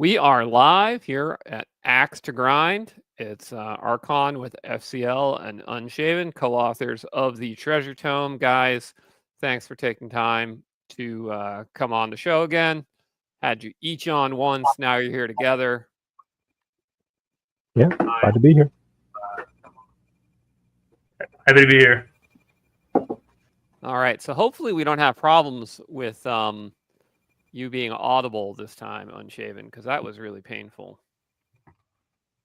We are live here at ACKS to Grind. It's Archon with FCL and Unshaven, co-authors of the Treasure Tome. Guys, thanks for taking time to come on the show again. Had you each on once, now you're here together. Yeah, glad to be here. Happy to be here. All right, so hopefully we don't have problems with you being audible this time, Unshaven, because that was really painful.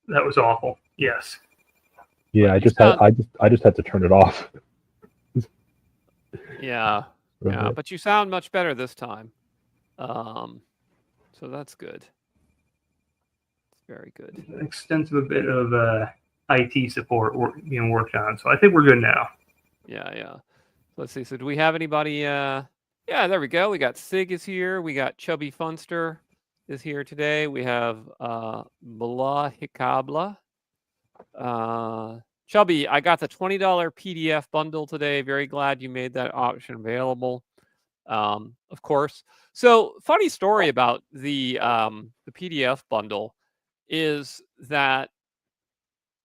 That was awful. Yes. Yeah, I just had to turn it off. Yeah, yeah, but you sound much better this time. So that's good. It's very good. An extensive bit of IT support being worked on, so I think we're good now. Yeah. Let's see. So do we have anybody? Yeah, there we go. We got Sig is here. We got Chubby Funster is here today. We have Blah Hikabla. Chubby, I got the $20 PDF bundle today. Very glad you made that option available. Of course. So funny story about the PDF bundle is that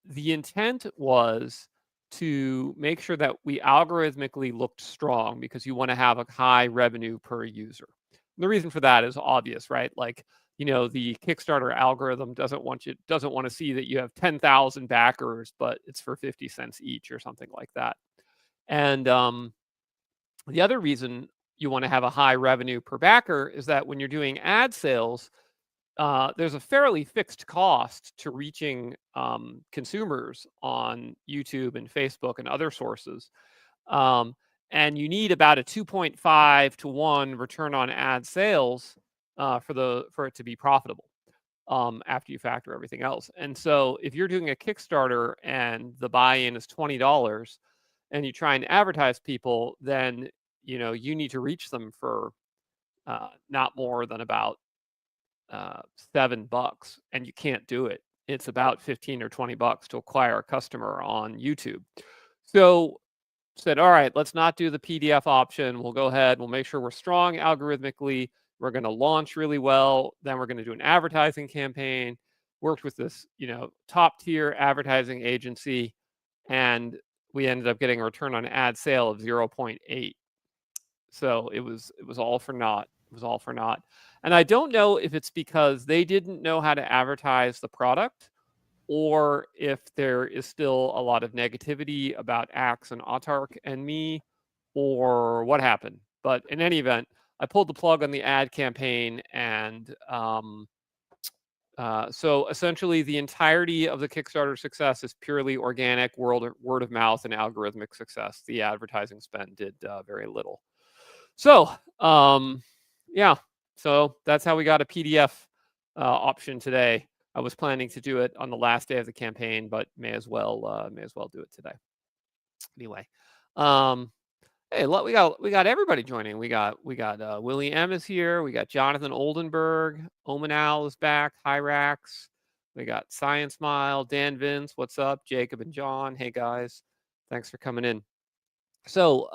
the intent was to make sure that we algorithmically looked strong because you want to have a high revenue per user. And the reason for that is obvious, right? Like, you know, the Kickstarter algorithm doesn't want to see that you have 10,000 backers, but it's for 50 cents each or something like that. And the other reason you want to have a high revenue per backer is that when you're doing ad sales, there's a fairly fixed cost to reaching consumers on YouTube and Facebook and other sources. And you need about a 2.5 to 1 return on ad sales for it to be profitable after you factor everything else. And so if you're doing a Kickstarter and the buy-in is $20 and you try and advertise people, then you need to reach them for not more than about $7, and you can't do it. It's about 15 or 20 bucks to acquire a customer on YouTube. So said, all right, let's not do the PDF option. We'll go ahead. We'll make sure we're strong algorithmically. We're going to launch really well. Then we're going to do an advertising campaign. Worked with this, top tier advertising agency, and we ended up getting a return on ad sale of 0.8. So it was all for naught. It was all for naught. And I don't know if it's because they didn't know how to advertise the product or if there is still a lot of negativity about ACKS and Autark and me or what happened. But in any event, I pulled the plug on the ad campaign. And so essentially the entirety of the Kickstarter success is purely organic word of mouth and algorithmic success. The advertising spend did very little. So, yeah. So that's how we got a PDF option today. I was planning to do it on the last day of the campaign, but may as well do it today. Anyway, hey, we got everybody joining. We got Willie M is here. We got Jonathan Oldenburg. Omanal is back. Hyrax. We got Science Mile. Dan Vince. What's up? Jacob and John. Hey guys, thanks for coming in. So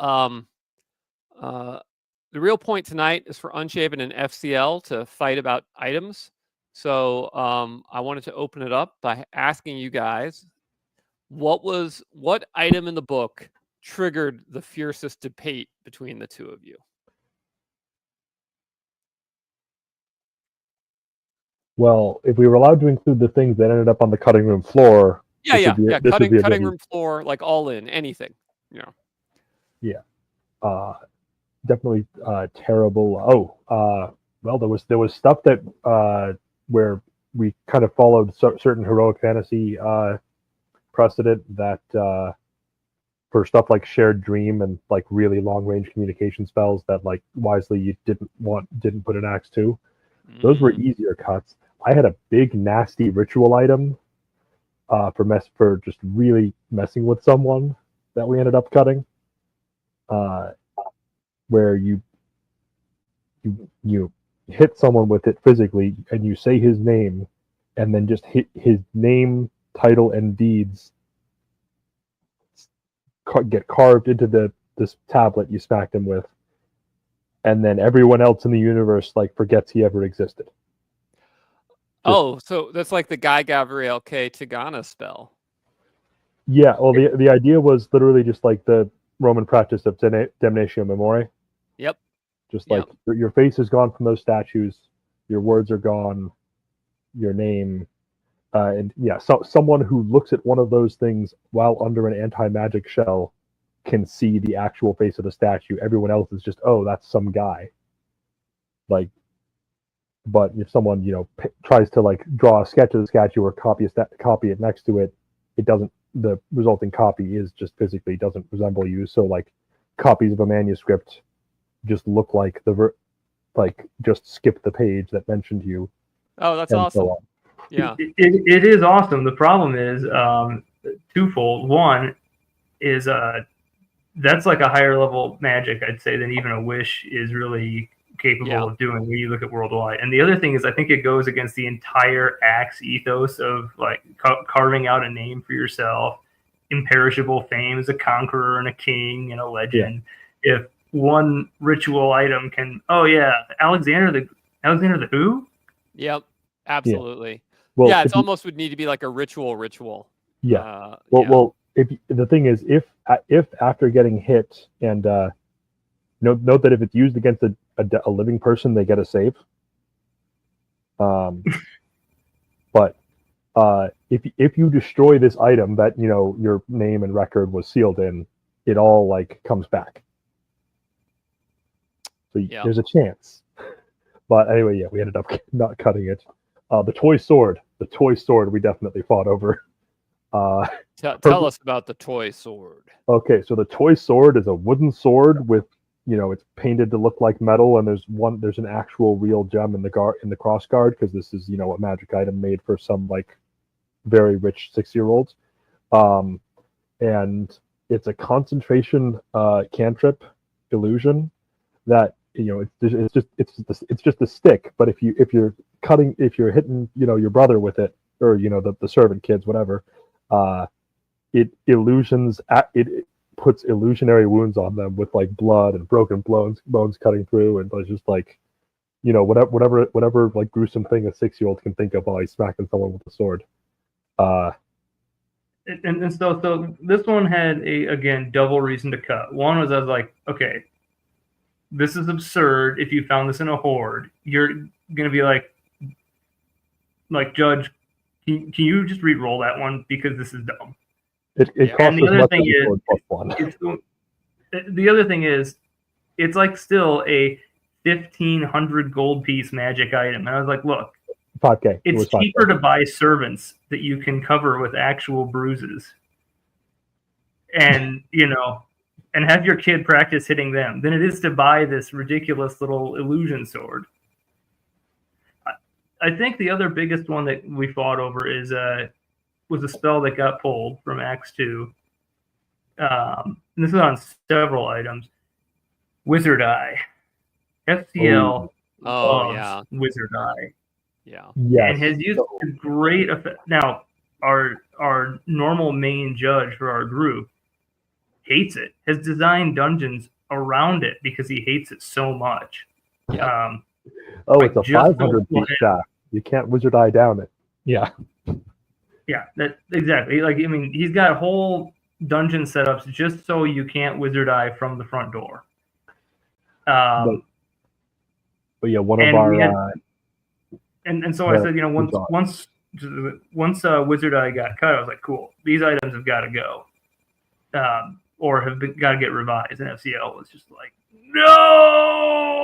the real point tonight is for Unshaven and FCL to fight about items. So I wanted to open it up by asking you guys, what item in the book triggered the fiercest debate between the two of you? Well, if we were allowed to include the things that ended up on the cutting room floor, cutting room floor, like all in anything, Yeah. Definitely terrible. Well, there was stuff that where we kind of followed certain heroic fantasy precedent that for stuff like shared dream and like really long range communication spells that like wisely you didn't put an ACKS II. Those were easier cuts. I had a big nasty ritual item for just really messing with someone that we ended up cutting. Where you hit someone with it physically and you say his name and then just hit his name, title, and deeds get carved into this tablet you smacked him with, and then everyone else in the universe like forgets he ever existed. Oh, so that's like the Guy Gavriel K. Tigana spell. Yeah, well, the idea was literally just like the Roman practice of damnatio memoriae. Yep. Just like your face is gone from those statues, your words are gone, your name, and yeah, so someone who looks at one of those things while under an anti-magic shell can see the actual face of the statue. Everyone else is just, oh, that's some guy. Like, but if someone tries to like draw a sketch of the statue or copy it next to it, it doesn't. The resulting copy is just physically doesn't resemble you. So like copies of a manuscript just look like just skip the page that mentioned you. Oh, that's awesome. So yeah, it is awesome. The problem is twofold. One is that's like a higher level magic, I'd say, than even a wish is really capable of doing when you look at worldwide. And the other thing is, I think it goes against the entire ACKS ethos of like carving out a name for yourself, imperishable fame as a conqueror and a king and a legend. Yeah. If one ritual item can, Alexander the who? Yep, absolutely. Yeah, well, it's almost would need to be like a ritual. Yeah. Well, if the thing is, if after getting hit and note that if it's used against a living person, they get a save. But if you destroy this item that your name and record was sealed in, it all like comes back. So there's a chance. But anyway, we ended up not cutting it. The toy sword we definitely fought over. Tell us about the toy sword. Okay, so the toy sword is a wooden sword with it's painted to look like metal, and there's an actual real gem in the cross guard, because this is a magic item made for some like very rich 6-year-olds, and it's a concentration cantrip illusion that it's just a stick, but if you're hitting your brother with it, or the servant kids, whatever, it puts illusionary wounds on them with like blood and broken bones cutting through, and it's just like whatever like gruesome thing a 6-year-old can think of while he's smacking someone with a sword. And so this one had again double reason to cut. One was I was like, okay, this is absurd. If you found this in a horde, you're gonna be like Judge, can you just re-roll that one because this is dumb. It costs as much as the sword plus one. The other thing is, it's like still a 1,500 gold piece magic item. And I was like, look, 5K. It's cheaper to buy servants that you can cover with actual bruises. And, and have your kid practice hitting them than it is to buy this ridiculous little illusion sword. I think the other biggest one that we fought over was a spell that got pulled from ACKS II. And this is on several items. Wizard Eye. FCL loves Wizard Eye. Yeah. Yes. And has used a great effect. Now, our normal main judge for our group hates it. Has designed dungeons around it because he hates it so much. Yeah. It's a 500 piece shaft. You can't Wizard Eye down it. Yeah. Yeah, exactly. Like, I mean, he's got whole dungeon setups just so you can't Wizard Eye from the front door. But yeah, one of our and so I said, once Wizard Eye got cut, I was like, cool, these items have got to go, or got to get revised. And FCL was just like, no,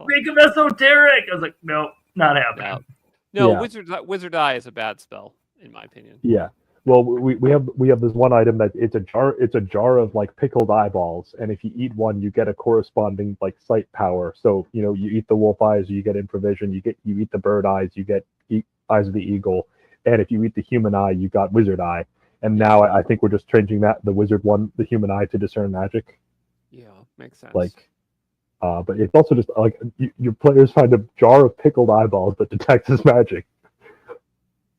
make him esoteric. I was like, no, not happening. No, Wizard Eye is a bad spell, in my opinion. Yeah. Well, we have this one item that it's a jar of like pickled eyeballs, and if you eat one, you get a corresponding like sight power. So you eat the wolf eyes, you get improvision. You eat the bird eyes, you get eyes of the eagle, and if you eat the human eye, you got Wizard Eye. And now I think we're just changing the human eye to discern magic. Yeah, makes sense. But it's also just like your players find a jar of pickled eyeballs that detects his magic.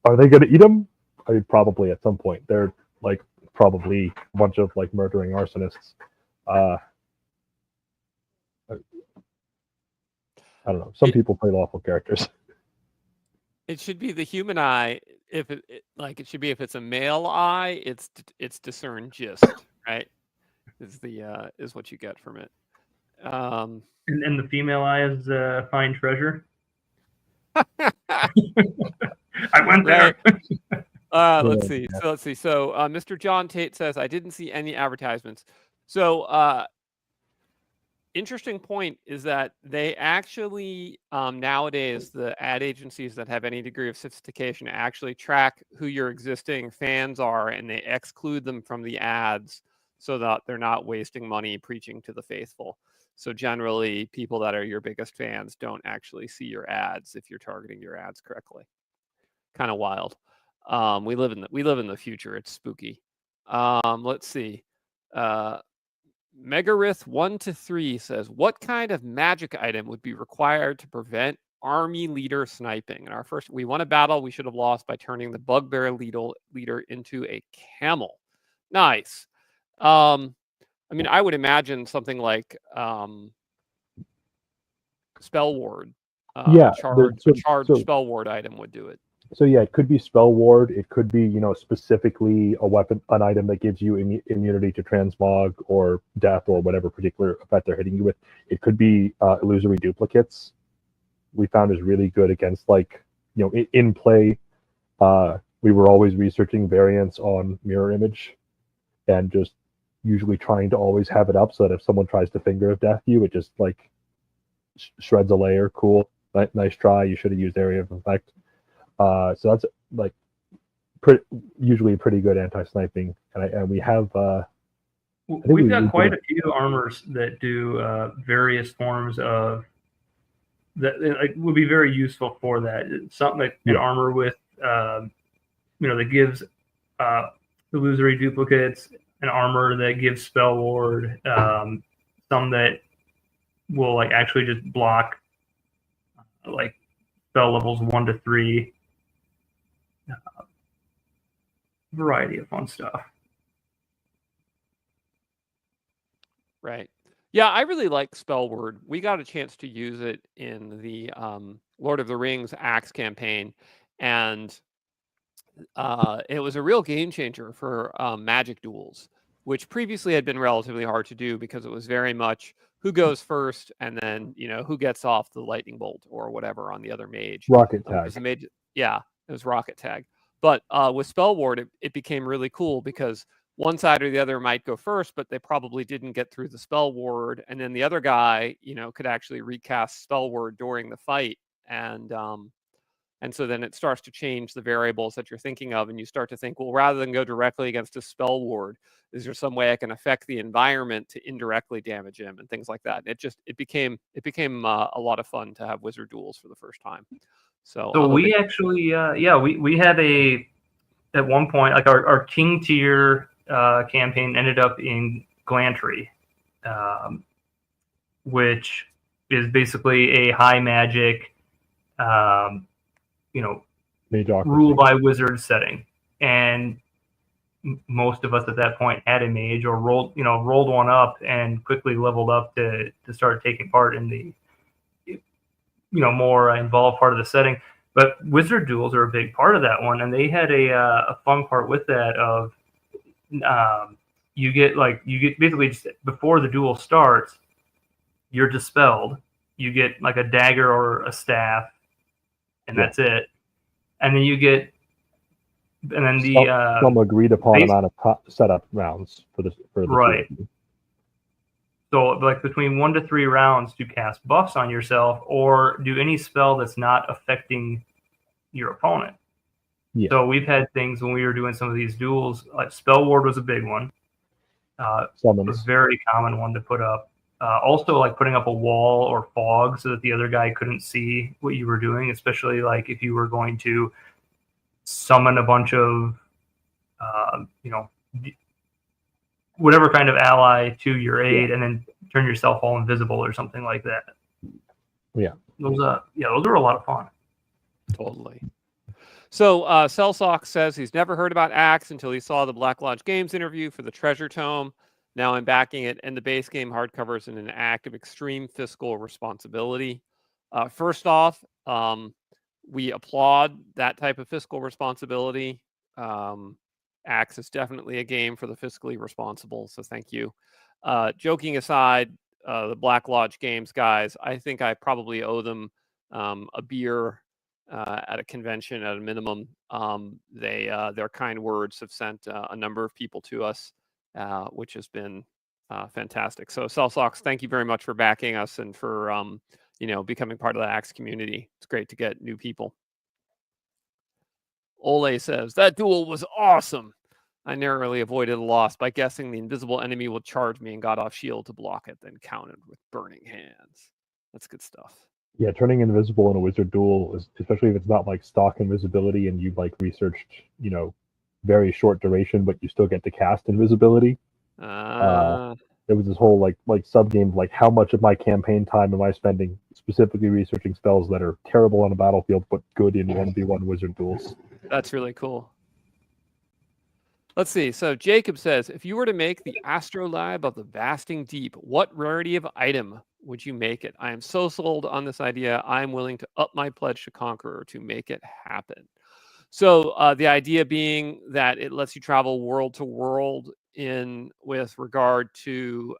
Are they going to eat them? I mean, probably at some point. They're like probably a bunch of like murdering arsonists. I don't know. Some people play lawful characters. It should be the human eye. If it should be if it's a male eye, it's discern gist, right? Is what you get from it. And the female eye is find treasure. I went there. Let's see. So Mr. John Tate says, I didn't see any advertisements. So interesting point is that they actually nowadays, the ad agencies that have any degree of sophistication actually track who your existing fans are, and they exclude them from the ads so that they're not wasting money preaching to the faithful. So generally, people that are your biggest fans don't actually see your ads if you're targeting your ads correctly. Kind of wild. We live in the future. It's spooky. Let's see. Megarith 1-3 says, what kind of magic item would be required to prevent army leader sniping? In our first, we won a battle we should have lost by turning the bugbear leader into a camel. Nice. I mean, I would imagine something like spell ward. Charged spell ward item would do it. So yeah, it could be spell ward. It could be, specifically an item that gives you immunity to transmog or death or whatever particular effect they're hitting you with. It could be illusory duplicates. We found is really good against in play. We were always researching variants on mirror image, and just usually trying to always have it up so that if someone tries to finger of death you, it just shreds a layer. Cool, nice try. You should have used area of effect. So that's usually pretty good anti-sniping, and we have. We've got quite a few armors that do various forms of that. Would be very useful for that. It's something like an armor with, that gives illusory duplicates, an armor that gives spell ward, some that will actually just block spell levels 1-3. Variety of fun stuff. Right. Yeah, I really like spell word. We got a chance to use it in the Lord of the Rings ACKS campaign, and it was a real game changer for magic duels, which previously had been relatively hard to do because it was very much who goes first and then who gets off the lightning bolt or whatever on the other mage. Rocket tag. It was rocket tag. But with spell ward, it became really cool because one side or the other might go first, but they probably didn't get through the spell ward, and then the other guy, could actually recast spell ward during the fight, and so then it starts to change the variables that you're thinking of, and you start to think, well, rather than go directly against a spell ward, is there some way I can affect the environment to indirectly damage him and things like that? And it became a lot of fun to have wizard duels for the first time. So we actually, we had at one point, our king tier campaign ended up in Glantry, which is basically a high magic, rule by wizard setting. And most of us at that point had a mage or rolled one up and quickly leveled up to start taking part in the more involved part of the setting. But wizard duels are a big part of that one, and they had a fun part with that of you get basically just before the duel starts, you're dispelled. You get a dagger or a staff, and that's it. And then some agreed upon amount of setup rounds for the right. So between 1-3 rounds to cast buffs on yourself or do any spell that's not affecting your opponent. Yeah. So we've had things when we were doing some of these duels, like spell ward was a big one. It was a very common one to put up. Also putting up a wall or fog so that the other guy couldn't see what you were doing, especially if you were going to summon a bunch of, whatever kind of ally to your aid, and then turn yourself all invisible or something like that. Yeah. Those are a lot of fun. Totally. So Cellsock says he's never heard about ACKS until he saw the Black Lodge Games interview for the Treasure Tome. Now I'm backing it, and the base game hardcover is in an act of extreme fiscal responsibility. First off, we applaud that type of fiscal responsibility. ACKS is definitely a game for the fiscally responsible, so thank you. Joking aside, the Black Lodge Games guys, I think I probably owe them a beer at a convention at a minimum. Their kind words have sent a number of people to us, which has been fantastic. So Cellsox, thank you very much for backing us and for becoming part of the ACKS community. It's great to get new people. Ole says, that duel was awesome. I narrowly avoided a loss by guessing the invisible enemy will charge me and got off shield to block it, then countered with burning hands. That's good stuff. Yeah, turning invisible in a wizard duel, especially if it's not like stock invisibility and you've like researched, very short duration, but you still get to cast invisibility. There was this whole like sub game, like how much of my campaign time am I spending specifically researching spells that are terrible on a battlefield but good in 1v1 wizard duels. That's really cool. Let's see. So Jacob says, if you were to make the Astrolabe of the Vasting Deep, what rarity of item would you make it? I am so sold on this idea. I'm willing to up my pledge to Conqueror to make it happen. So the idea being that it lets you travel world to world with regard to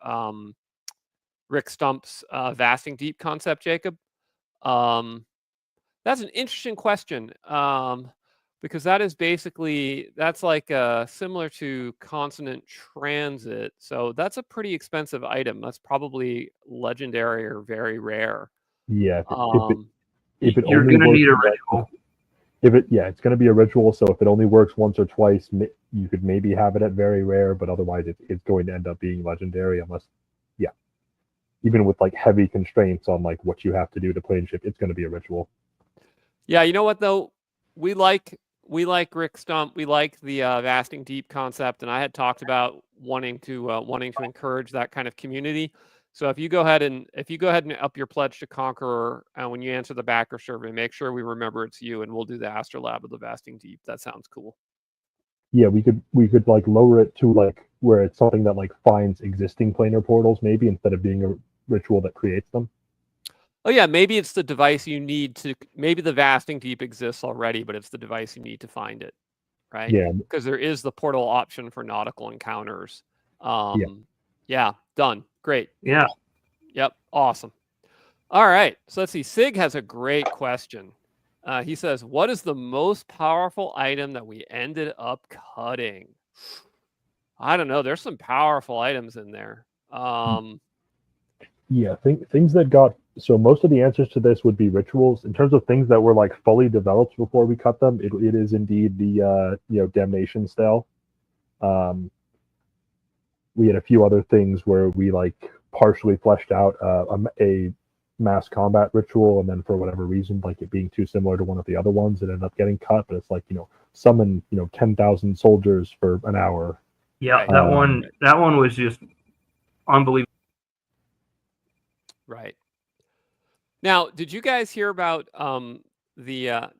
Rick Stump's Vasting Deep concept, Jacob. That's an interesting question. Because that is that's like similar to consonant transit. So that's a pretty expensive item. That's probably legendary or very rare. Yeah. If it you're only going to need a works, ritual. It's going to be a ritual. So if it only works once or twice, you could maybe have it at very rare, but otherwise it's going to end up being legendary unless, even with like heavy constraints on like what you have to do to planeship, it's going to be a ritual. Yeah, you know what though? We like Rick Stump. We like the Vasting Deep concept, and I had talked about wanting to encourage that kind of community. So if you go ahead and up your pledge to Conqueror, and when you answer the backer survey, make sure we remember it's you, and we'll do the Astrolabe of the Vasting Deep. That sounds cool. Yeah, we could like lower it to like where it's something that like finds existing planar portals, maybe, instead of being a ritual that creates them. Oh yeah, maybe it's the device you need to. Maybe the Vasting Deep exists already, but it's the device you need to find it, right? Yeah, because there is the portal option for nautical encounters. Yeah, done. Great. Yeah. Yep. Awesome. All right. So let's see. Sig has a great question. He says, "What is the most powerful item that we ended up cutting?" I don't know. There's some powerful items in there. Yeah, things that got, so most of the answers to this would be rituals. In terms of things that were like fully developed before we cut them, it is indeed the damnation spell. We had a few other things where we like partially fleshed out a mass combat ritual, and then for whatever reason, like it being too similar to one of the other ones, it ended up getting cut. But it's like, summon 10,000 soldiers for an hour. Yeah, that one was just unbelievable. Right. Now, did you guys hear about the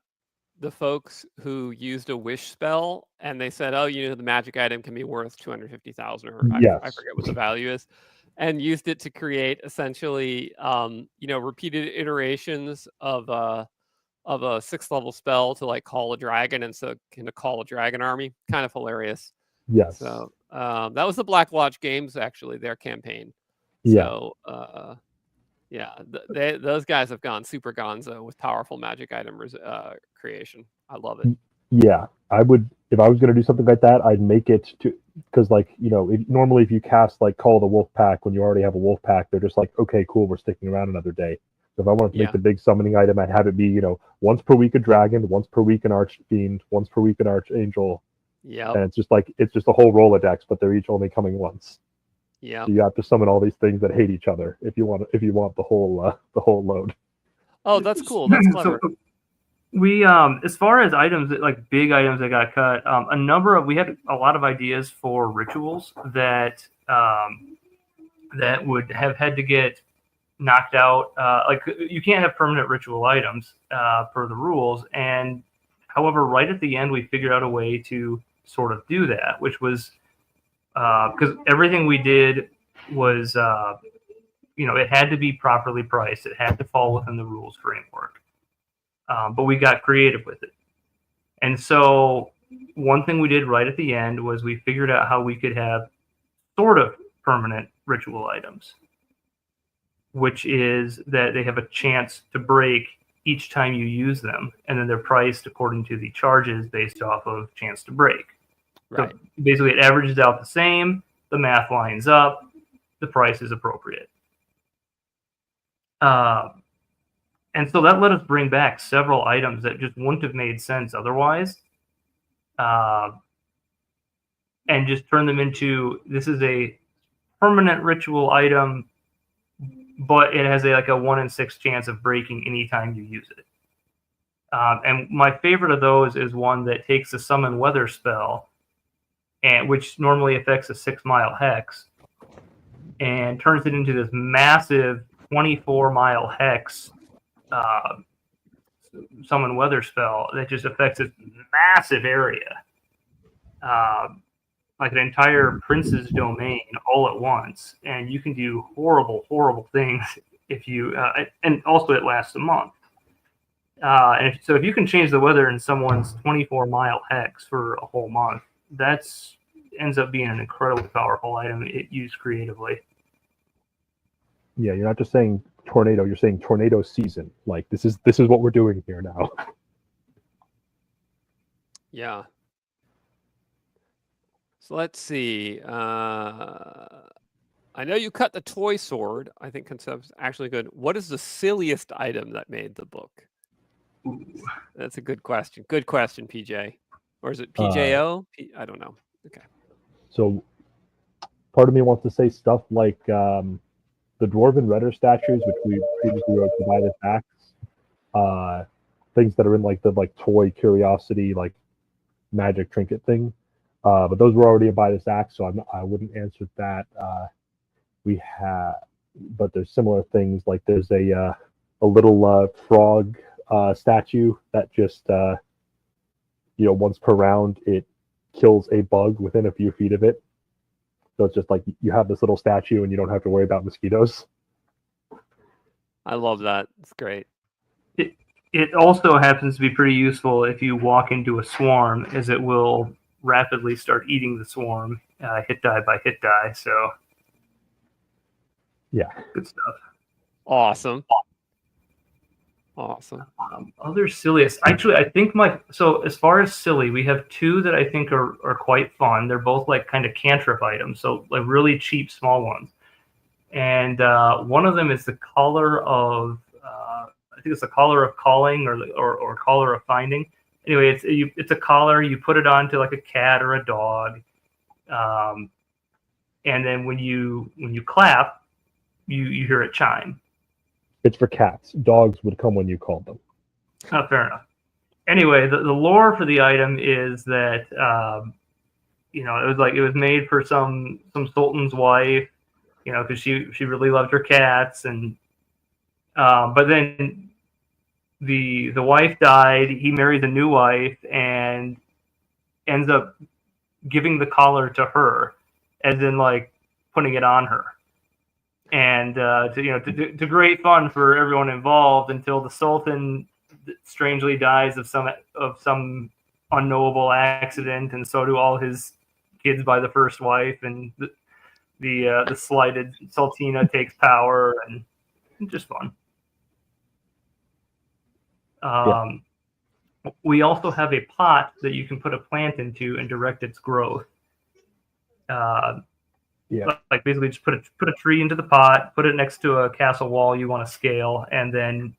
folks who used a wish spell and they said, "Oh, the magic item can be worth 250,000, or Yes. I forget what the value is," and used it to create essentially, repeated iterations of a 6th level spell to like call a dragon, and so kind of call a dragon army. Kind of hilarious. Yes. So that was the Black Lodge Games, actually, their campaign. Yeah. So. Yeah, those guys have gone super gonzo with powerful magic item creation. I love it. Yeah, I would, if I was going to do something like that, I'd make it to, because like, normally if you cast like Call the Wolf Pack when you already have a Wolf Pack, they're just like, okay, cool, we're sticking around another day. So if I wanted to make the big summoning item, I'd have it be, once per week a dragon, once per week an Archfiend, once per week an Archangel. Yeah. And it's just a whole Rolodex, but they're each only coming once. Yeah. So you have to summon all these things that hate each other if you want the whole load. Oh, that's cool. That's clever. So we as far as items like big items that got cut, we had a lot of ideas for rituals that that would have had to get knocked out. Like you can't have permanent ritual items per the rules, and however, right at the end we figured out a way to sort of do that, which was because everything we did was, it had to be properly priced. It had to fall within the rules framework. but we got creative with it. And so one thing we did right at the end was we figured out how we could have sort of permanent ritual items, which is that they have a chance to break each time you use them, and then they're priced according to the charges based off of chance to break. Right. So basically, it averages out the same, the math lines up, the price is appropriate. And so that let us bring back several items that just wouldn't have made sense otherwise, and just turn them into, this is a permanent ritual item, but it has like a 1 in 6 chance of breaking anytime you use it. And my favorite of those is one that takes a summon weather spell, and which normally affects a 6-mile hex, and turns it into this massive 24-mile hex summon weather spell that just affects this massive area, like an entire prince's domain all at once, and you can do horrible, horrible things if you. And also, it lasts a month. And so, if you can change the weather in someone's 24-mile hex for a whole month, that's ends up being an incredibly powerful item used creatively. Yeah, you're not just saying tornado; you're saying tornado season. Like this is what we're doing here now. Yeah. So let's see. I know you cut the toy sword. I think concept's actually good. What is the silliest item that made the book? Ooh. That's a good question. Good question, PJ. Or is it PJO? I don't know. Okay. So part of me wants to say stuff like the Dwarven Redder statues, which we previously wrote to buy this ACKS. Things that are in like the toy curiosity, like magic trinket thing. But those were already a buy this ACKS, so I wouldn't answer that. But there's similar things, like there's a little frog statue that just once per round it kills a bug within a few feet of it. So it's just like you have this little statue and you don't have to worry about mosquitoes. I love that. It's great. It also happens to be pretty useful if you walk into a swarm, as it will rapidly start eating the swarm, hit die by hit die. So yeah, good stuff. Awesome. Other silliest, actually, I think so as far as silly, we have two that I think are quite fun. They're both like kind of cantrip items, so like really cheap small ones. And one of them is the collar of I think it's the collar of calling or collar of finding. Anyway, it's a collar. You put it onto like a cat or a dog, and then when you clap, you hear it chime. It's for cats. Dogs would come when you called them. Oh, fair enough. Anyway, the lore for the item is that it was made for some sultan's wife, because she really loved her cats, and but then the wife died. He marries a new wife and ends up giving the collar to her, as in like putting it on her. And to great fun for everyone involved, until the Sultan strangely dies of some unknowable accident, and so do all his kids by the first wife, and the slighted Sultina takes power, and just fun. We also have a pot that you can put a plant into and direct its growth. Like basically just put a tree into the pot, put it next to a castle wall you want to scale, and then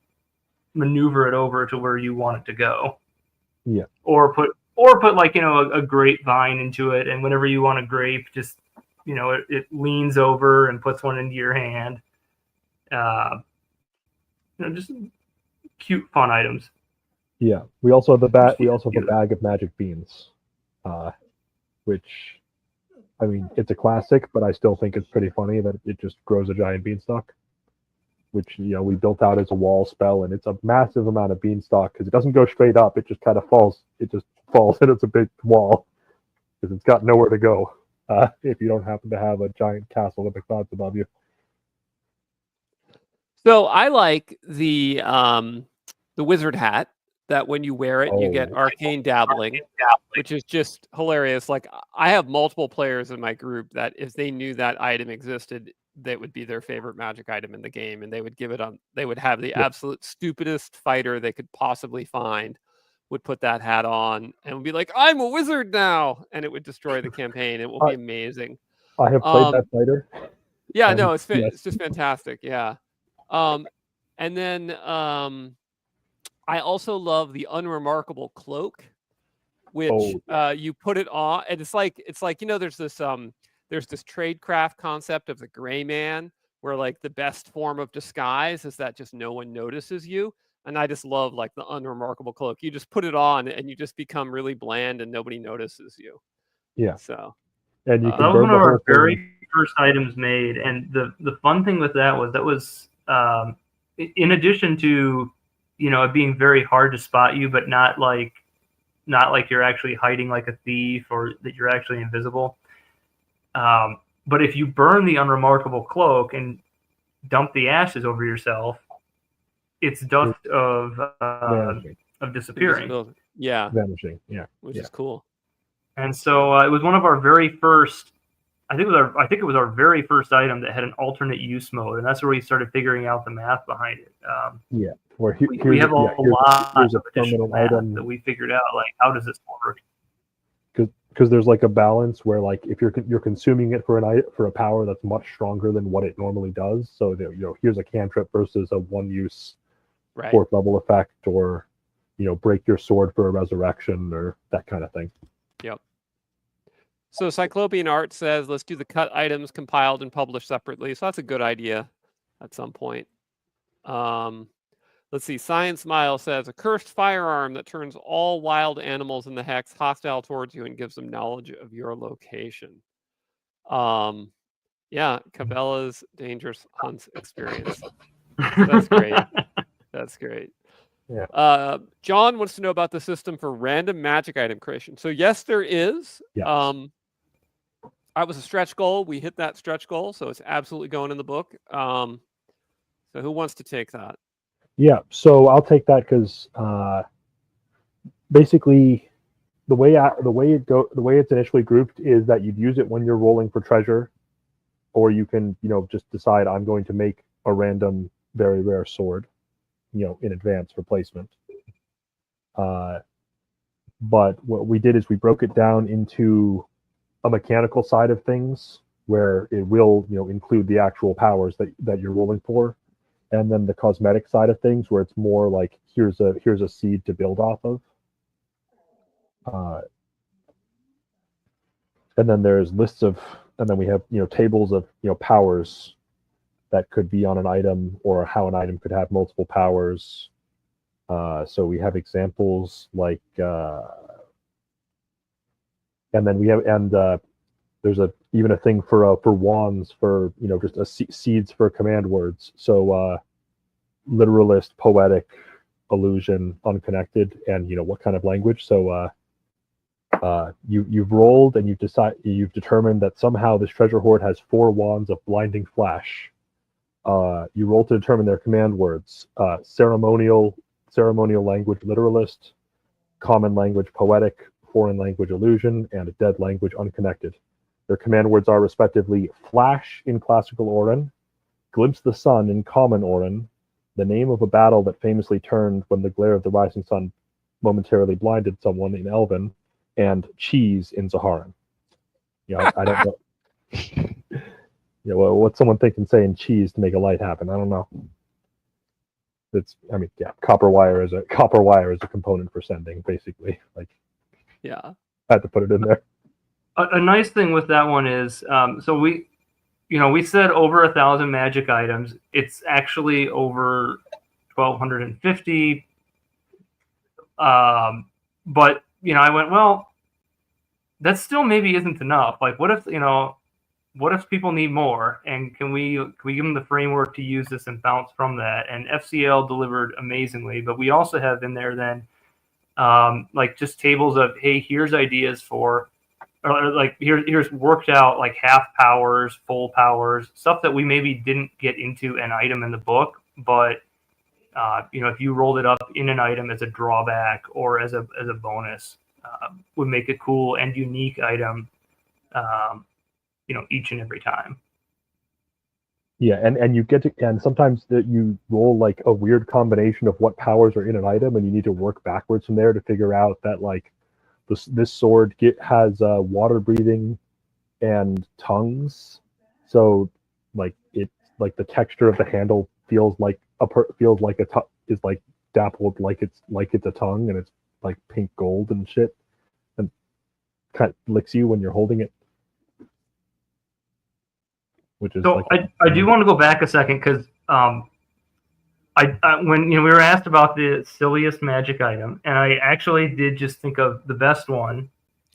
maneuver it over to where you want it to go. Yeah. Or put like a grapevine into it, and whenever you want a grape, just it leans over and puts one into your hand. Just cute, fun items. Yeah. We also have a bag of magic beans, which, I mean, it's a classic, but I still think it's pretty funny that it just grows a giant beanstalk, which, we built out as a wall spell, and it's a massive amount of beanstalk because it doesn't go straight up. It just kind of falls. It just falls, and it's a big wall because it's got nowhere to go if you don't happen to have a giant castle in the clouds above you. So I like the wizard hat. that when you wear it, you get Oh. arcane dabbling, which is just hilarious. Like I have multiple players in my group that if they knew that item existed, that would be their favorite magic item in the game, and they would give it on. They would have the Yeah. absolute stupidest fighter they could possibly find, would put that hat on, and would be like, "I'm a wizard now," and it would destroy the campaign. It will be amazing. I have played that fighter. Yeah, and no, it's yes. it's just fantastic. Yeah, and then I also love the unremarkable cloak, which you put it on, and it's like there's this tradecraft concept of the gray man, where like the best form of disguise is that just no one notices you. And I just love like the unremarkable cloak. You just put it on and you just become really bland and nobody notices you. Yeah. So and you that can was burn one the of whole our thing. very first items made, and the fun thing with that was in addition to it being very hard to spot you, but not like you're actually hiding like a thief or that you're actually invisible. But if you burn the unremarkable cloak and dump the ashes over yourself, it's dust of disappearing. Yeah, vanishing. Yeah, which is cool. And so it was one of our very first. I think it was our very first item that had an alternate use mode, and that's where we started figuring out the math behind it. Yeah, where we have a lot of additional math item that we figured out, like how does this work? Because there's like a balance where like if you're consuming it for a power that's much stronger than what it normally does. So that, here's a cantrip versus a one use fourth level effect, or break your sword for a resurrection or that kind of thing. Yep. So Cyclopean Art says, let's do the cut items compiled and published separately. So that's a good idea at some point. Let's see. Science Smile says, a cursed firearm that turns all wild animals in the hex hostile towards you and gives them knowledge of your location. Yeah, Cabela's Dangerous Hunts experience. That's great. That's great. Yeah. John wants to know about the system for random magic item creation. So yes, there is. Yes. That was a stretch goal. We hit that stretch goal, so it's absolutely going in the book. So who wants to take that? Yeah, so I'll take that because basically the way it's initially grouped is that you'd use it when you're rolling for treasure, or you can just decide I'm going to make a random very rare sword, in advance for placement. But what we did is we broke it down into a mechanical side of things where it will include the actual powers that you're rolling for, and then the cosmetic side of things where it's more like here's a seed to build off of, and then there's lists of, and then we have tables of powers that could be on an item, or how an item could have multiple powers. So we have examples like and then we have, there's even a thing for wands, for just seeds for command words. So literalist, poetic, illusion, unconnected, and what kind of language. So you've rolled and you've determined that somehow this treasure hoard has 4 wands of blinding flash. You roll to determine their command words: ceremonial language, literalist; common language, poetic; foreign language, illusion; and a dead language, unconnected. Their command words are respectively flash in classical Orin, glimpse the sun in common Orin, the name of a battle that famously turned when the glare of the rising sun momentarily blinded someone in Elven, and cheese in Zaharan. I don't know. What's someone thinking saying cheese to make a light happen? I don't know. Copper wire is a component for sending, basically. Like, yeah, I had to put it in there. A nice thing with that one is, so we said over 1,000 magic items. It's actually over 1,250. But I went, well, that still maybe isn't enough. Like, what if people need more, and can we give them the framework to use this and bounce from that? And FCL delivered amazingly, but we also have in there then like just tables of, hey, here's ideas for, or like here's worked out like half powers, full powers, stuff that we maybe didn't get into an item in the book, but If you rolled it up in an item as a drawback or as a bonus, would make a cool and unique item, each and every time. Yeah, and you get to, and sometimes that you roll like a weird combination of what powers are in an item, and you need to work backwards from there to figure out that like this sword has water breathing and tongues, so like the texture of the handle feels like is like dappled like it's a tongue, and it's like pink gold and shit, and kind of licks you when you're holding it. Which is so I do want to go back a second because when we were asked about the silliest magic item, and I actually did just think of the best one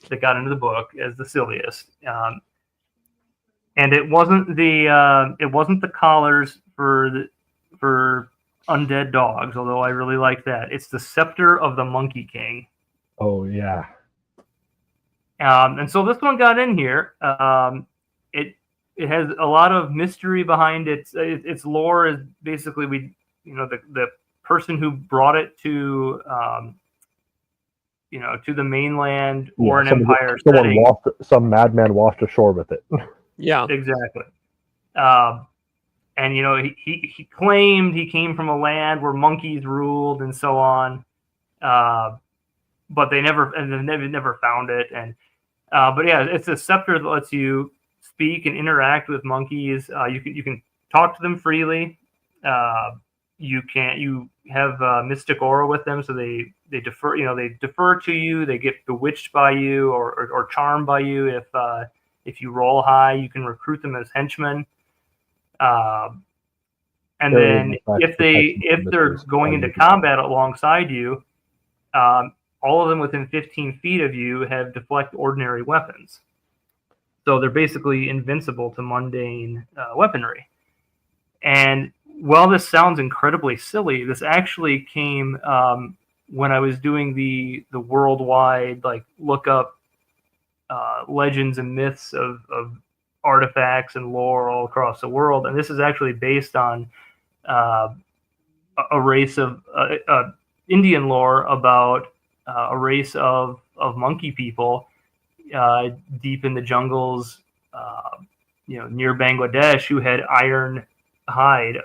that got into the book as the silliest, and it wasn't the collars for undead dogs, although I really like that. It's the scepter of the Monkey King. Oh yeah. And so this one got in here. It has a lot of mystery behind it. Its lore is basically the person who brought it to to the mainland or an empire setting. Some madman washed ashore with it. Yeah, exactly. And he claimed he came from a land where monkeys ruled and so on, but they never found it. And but yeah, it's a scepter that lets you speak and interact with monkeys. You can talk to them freely. You have mystic aura with them, so they defer to you. They get bewitched by you or charmed by you. If you roll high, you can recruit them as henchmen. And then if they're going into combat alongside you, all of them within 15 feet of you have deflect ordinary weapons. So they're basically invincible to mundane weaponry. And while this sounds incredibly silly, this actually came when I was doing the worldwide look up legends and myths of artifacts and lore all across the world. And this is actually based on a race of Indian lore about a race of monkey people deep in the jungles, near Bangladesh, who had iron hide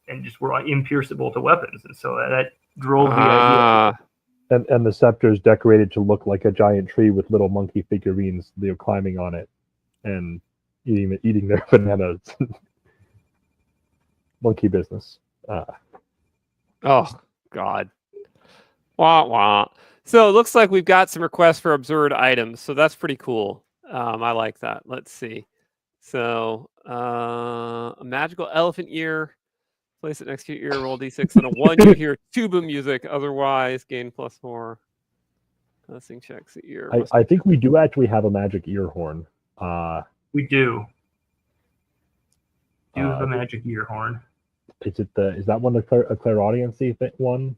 and just were impierceable to weapons. And so that drove the idea. And the scepter is decorated to look like a giant tree with little monkey figurines climbing on it and eating their bananas. Monkey business. Oh God. Wah wah. So it looks like we've got some requests for absurd items. So that's pretty cool. I like that. Let's see. So a magical elephant ear. Place it next to your ear. Roll d6 on a 1. You hear tuba music. Otherwise, gain +4. This thing checks the ear. I think we do actually have a magic ear horn. We do. Do have a magic ear horn. Is that one a clairaudiency one?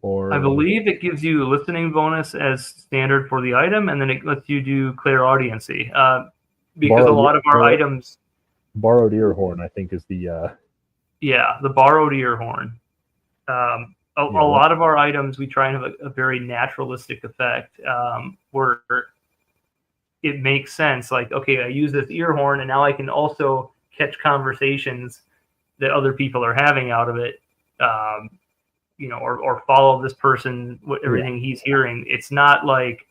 Or I believe it gives you a listening bonus as standard for the item, and then it lets you do clairaudiency. Because a lot of our items. Borrowed ear horn, I think, is the. Yeah, the borrowed ear horn. A lot of our items, we try and have a very naturalistic effect, where it makes sense. Like, okay, I use this ear horn, and now I can also catch conversations that other people are having out of it. Or follow this person, everything he's hearing. It's not like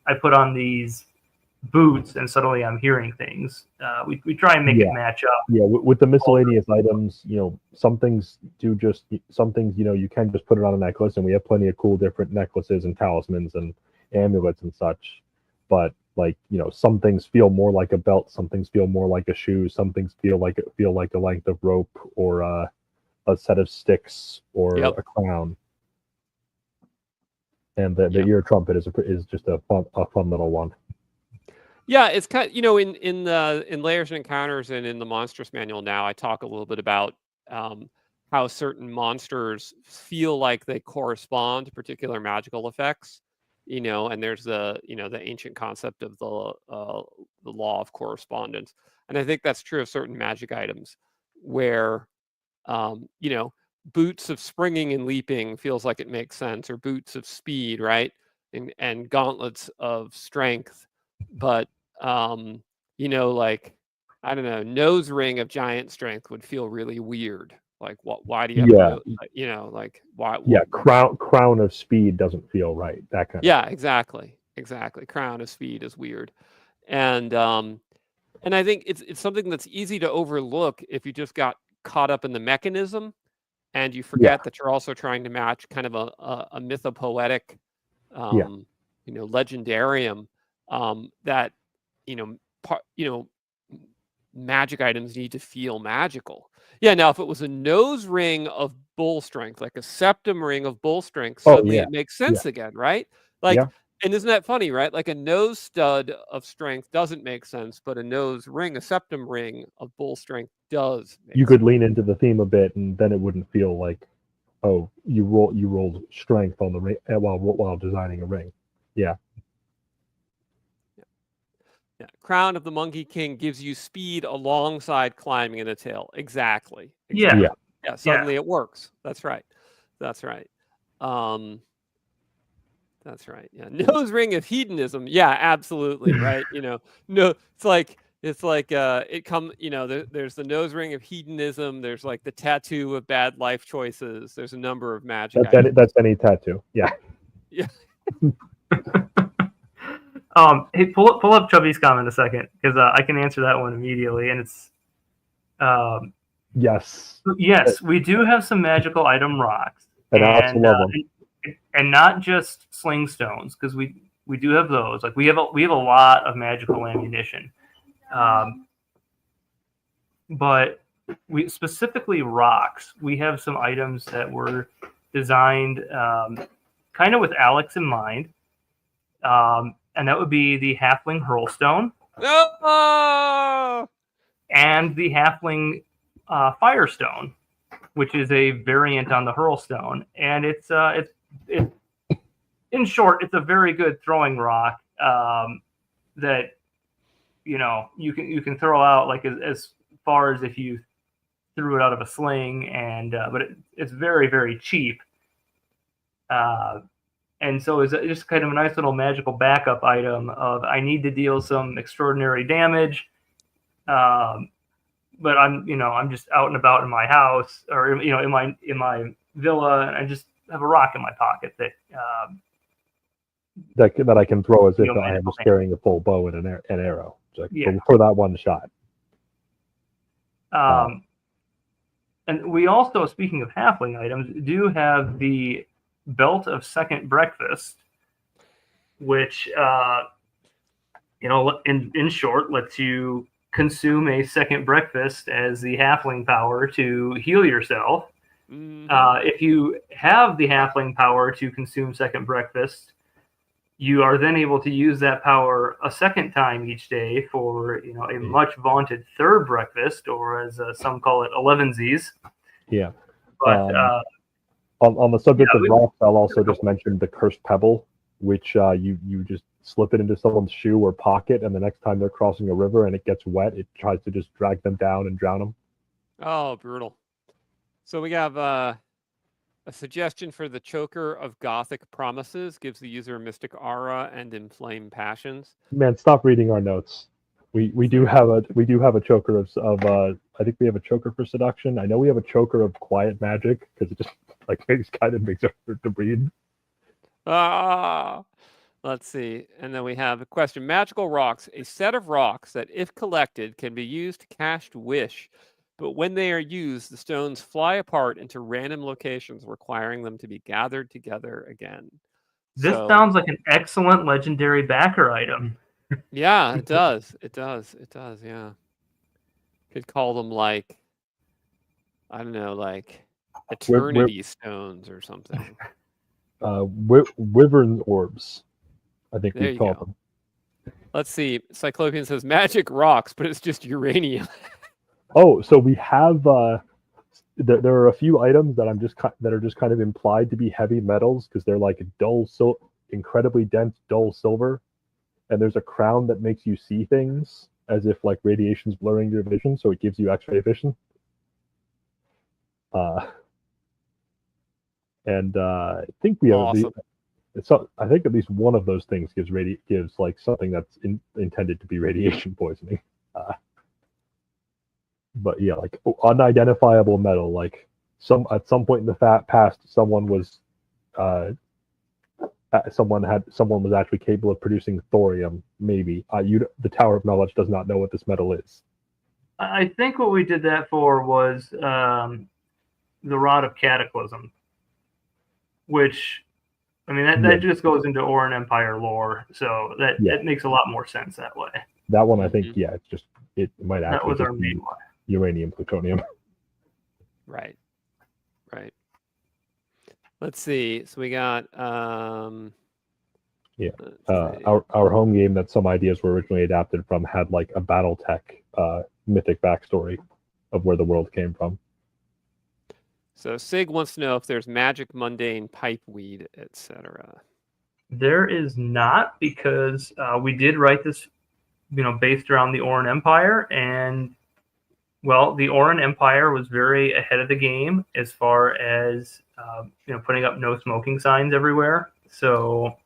I put on these boots and suddenly I'm hearing things. We try and make it match up. Yeah, with the miscellaneous items, some things you can just put it on a necklace, and we have plenty of cool different necklaces and talismans and amulets and such. But some things feel more like a belt, some things feel more like a shoe, some things feel like a length of rope or a set of sticks or a crown. And the ear trumpet is just a fun little one. Yeah, it's kind of, in Layers and Encounters and in the Monstrous Manual now, I talk a little bit about how certain monsters feel like they correspond to particular magical effects, and there's the ancient concept of the law of correspondence. And I think that's true of certain magic items where, boots of springing and leaping feels like it makes sense, or boots of speed, right? And gauntlets of strength. But you know, like, I don't know, nose ring of giant strength would feel really weird. Like, what? Why do you have a Yeah. nose? You know, like, why? Yeah, crown of speed doesn't feel right. That kind of Yeah, exactly. Crown of speed is weird. And I think it's something that's easy to overlook if you just got caught up in the mechanism and you Yeah. forget that you're also trying to match kind of a mythopoetic, Yeah. you know, legendarium, that, you know, magic items need to feel magical. Yeah, now if it was a nose ring of bull strength, like a septum ring of bull strength, Oh suddenly yeah. it makes Yeah. sense again, right? Like, Yeah. and isn't that funny, right? Like a nose stud of strength doesn't make sense, but a nose ring, a septum ring of bull strength does make You could sense. lean into the theme a bit, and then it wouldn't feel like, oh, you rolled strength on the ring while designing a ring. Yeah. Yeah. Crown of the Monkey King gives you speed alongside climbing in the tail. Exactly. Yeah. Yeah. Yeah. Suddenly it works. That's right. That's right. Yeah. Nose ring of hedonism. Yeah, absolutely. Right. You know, no, it's like you know, there's the nose ring of hedonism. There's like the tattoo of bad life choices. There's a number of magic items. That's any tattoo. Yeah. Yeah. Hey, pull up Chubby's comment a second, because I can answer that one immediately, and it's Yes. yes, we do have some magical item rocks, And I also love them. and not just sling stones, because we do have those. Like we have a lot of magical ammunition, but we specifically rocks. We have some items that were designed kind of with Alex in mind. And that would be the Halfling Hurlstone Oh! and the Halfling Firestone, which is a variant on the Hurlstone. And it's in short, it's a very good throwing rock that, you know, you can throw out like as far as if you threw it out of a sling, and but it's very, very cheap. And so it's just kind of a nice little magical backup item of, I need to deal some extraordinary damage, but I'm just out and about in my house, or you know, in my villa, and I just have a rock in my pocket that that I can throw as if You know, I was carrying a full bow and an arrow. Like, Yeah. for that one shot. And we also, speaking of halfling items, do have the Belt of Second Breakfast, which, you know, in short, lets you consume a second breakfast as the halfling power to heal yourself. If you have the halfling power to consume second breakfast, you are then able to use that power a second time each day for, you know, a much vaunted third breakfast, or as some call it, 11sies. Yeah. But on the subject of rocks, I'll also just mention the Cursed Pebble, which you just slip it into someone's shoe or pocket, and the next time they're crossing a river and it gets wet, it tries to just drag them down and drown them. Oh, brutal. So we have a suggestion for the Choker of Gothic Promises. Gives the user a mystic aura and inflamed passions. Man, stop reading our notes. We do have a choker of I think we have a choker for seduction. I know we have a choker of quiet magic, because it just like makes it hard to read. Let's see. And then we have a question. Magical rocks, a set of rocks that, if collected, can be used to cast wish. But when they are used, the stones fly apart into random locations, requiring them to be gathered together again. this sounds like an excellent legendary backer item. Yeah, it does. It does. Yeah. Could call them like, I don't know, like eternity stones or something. Wyvern orbs, I think There we you call go. them. Let's see. Cyclopean says magic rocks, but it's just uranium. Oh, so we have there are a few items that that are just kind of implied to be heavy metals, because they're like incredibly dense dull silver, and there's a crown that makes you see things as if like radiation's blurring your vision, so it gives you X-ray vision. And I think we have Awesome. I think at least one of those things gives like something that's intended to be radiation poisoning. But yeah, like unidentifiable metal. Like at some point in the past, someone was actually capable of producing thorium. Maybe the Tower of Knowledge does not know what this metal is. I think what we did that for was the Rod of Cataclysm, which, I mean, that just goes into Oran Empire lore, so that makes a lot more sense that way. That one, I think, it might actually. That was our main one. Uranium, plutonium. Right. Let's see. So we got our home game that some ideas were originally adapted from had like a BattleTech mythic backstory of where the world came from. So Sig wants to know if there's magic, mundane, pipeweed, etc. There is not, because we did write this, based around the Oran Empire, and well, the Oran Empire was very ahead of the game as far as putting up no smoking signs everywhere. So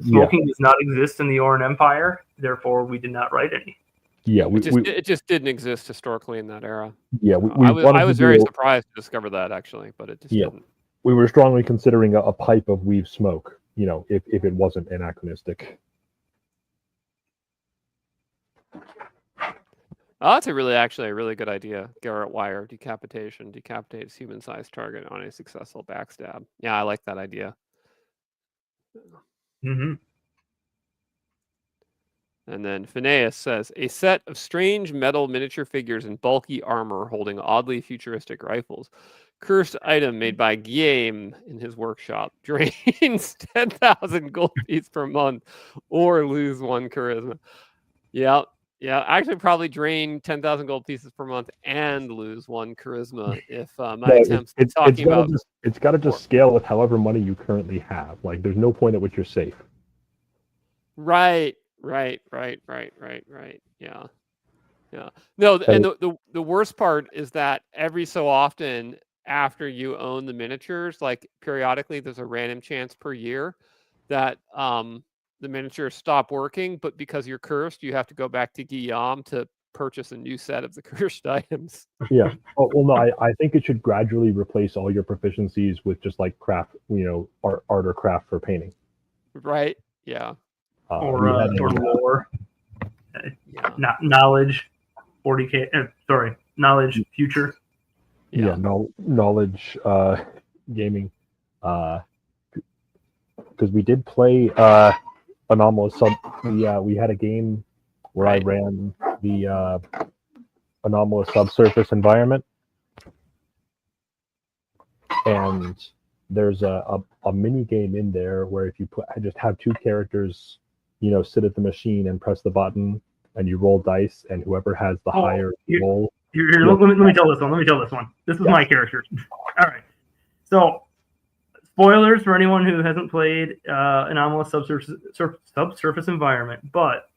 smoking does not exist in the Oran Empire. Therefore, we did not write any. Yeah, it just didn't exist historically in that era. Yeah, I was very surprised to discover that, actually, but it just didn't. We were strongly considering a pipe of weave smoke. If it wasn't anachronistic. Oh, that's actually a really good idea. Garrote wire decapitation decapitates human-sized target on a successful backstab. Yeah, I like that idea. Mm-hmm. And then Phineas says, a set of strange metal miniature figures in bulky armor holding oddly futuristic rifles. Cursed item made by Guillaume in his workshop. Drains 10,000 gold pieces per month or lose 1 charisma. Yeah, actually probably drain 10,000 gold pieces per month and lose 1 charisma if it's got to just scale with however money you currently have. Like, there's no point at which you're safe. Right. Yeah. No, and the worst part is that every so often after you own the miniatures, like periodically there's a random chance per year that the miniatures stop working, but because you're cursed, you have to go back to Guillaume to purchase a new set of the cursed items. Yeah. Oh, well, no, I think it should gradually replace all your proficiencies with just like craft, art or craft for painting. Right. Yeah. Or lore. Knowledge. 40K. Sorry. Knowledge future. Yeah. Knowledge gaming. Because we did play Anomalous Sub. We had a game where I ran the Anomalous Subsurface environment, and there's a mini game in there where if you just have 2 characters, sit at the machine and press the button, and you roll dice, and whoever has the higher roll. Let me tell this one. This is my character. All right. So, spoilers for anyone who hasn't played Anomalous Subsurface environment, but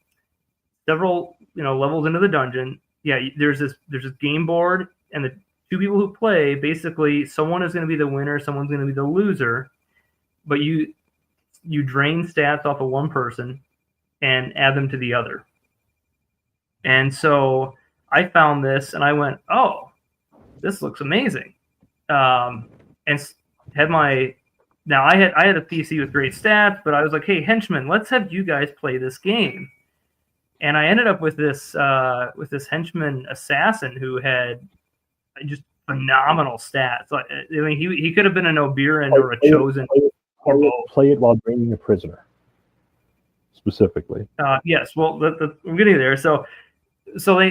several levels into the dungeon, there's this game board, and the 2 people who play, basically someone is going to be the winner, someone's going to be the loser, but you drain stats off of one person and add them to the other. And so I found this and I went, oh, this looks amazing. And had I had a PC with great stats, but I was like, hey, henchmen, let's have you guys play this game. And I ended up with this henchman assassin who had just phenomenal stats. Like, I mean, he could have been an Oberon or a Chosen or both. Play it while draining a prisoner, specifically. Yes, well, I'm getting there. So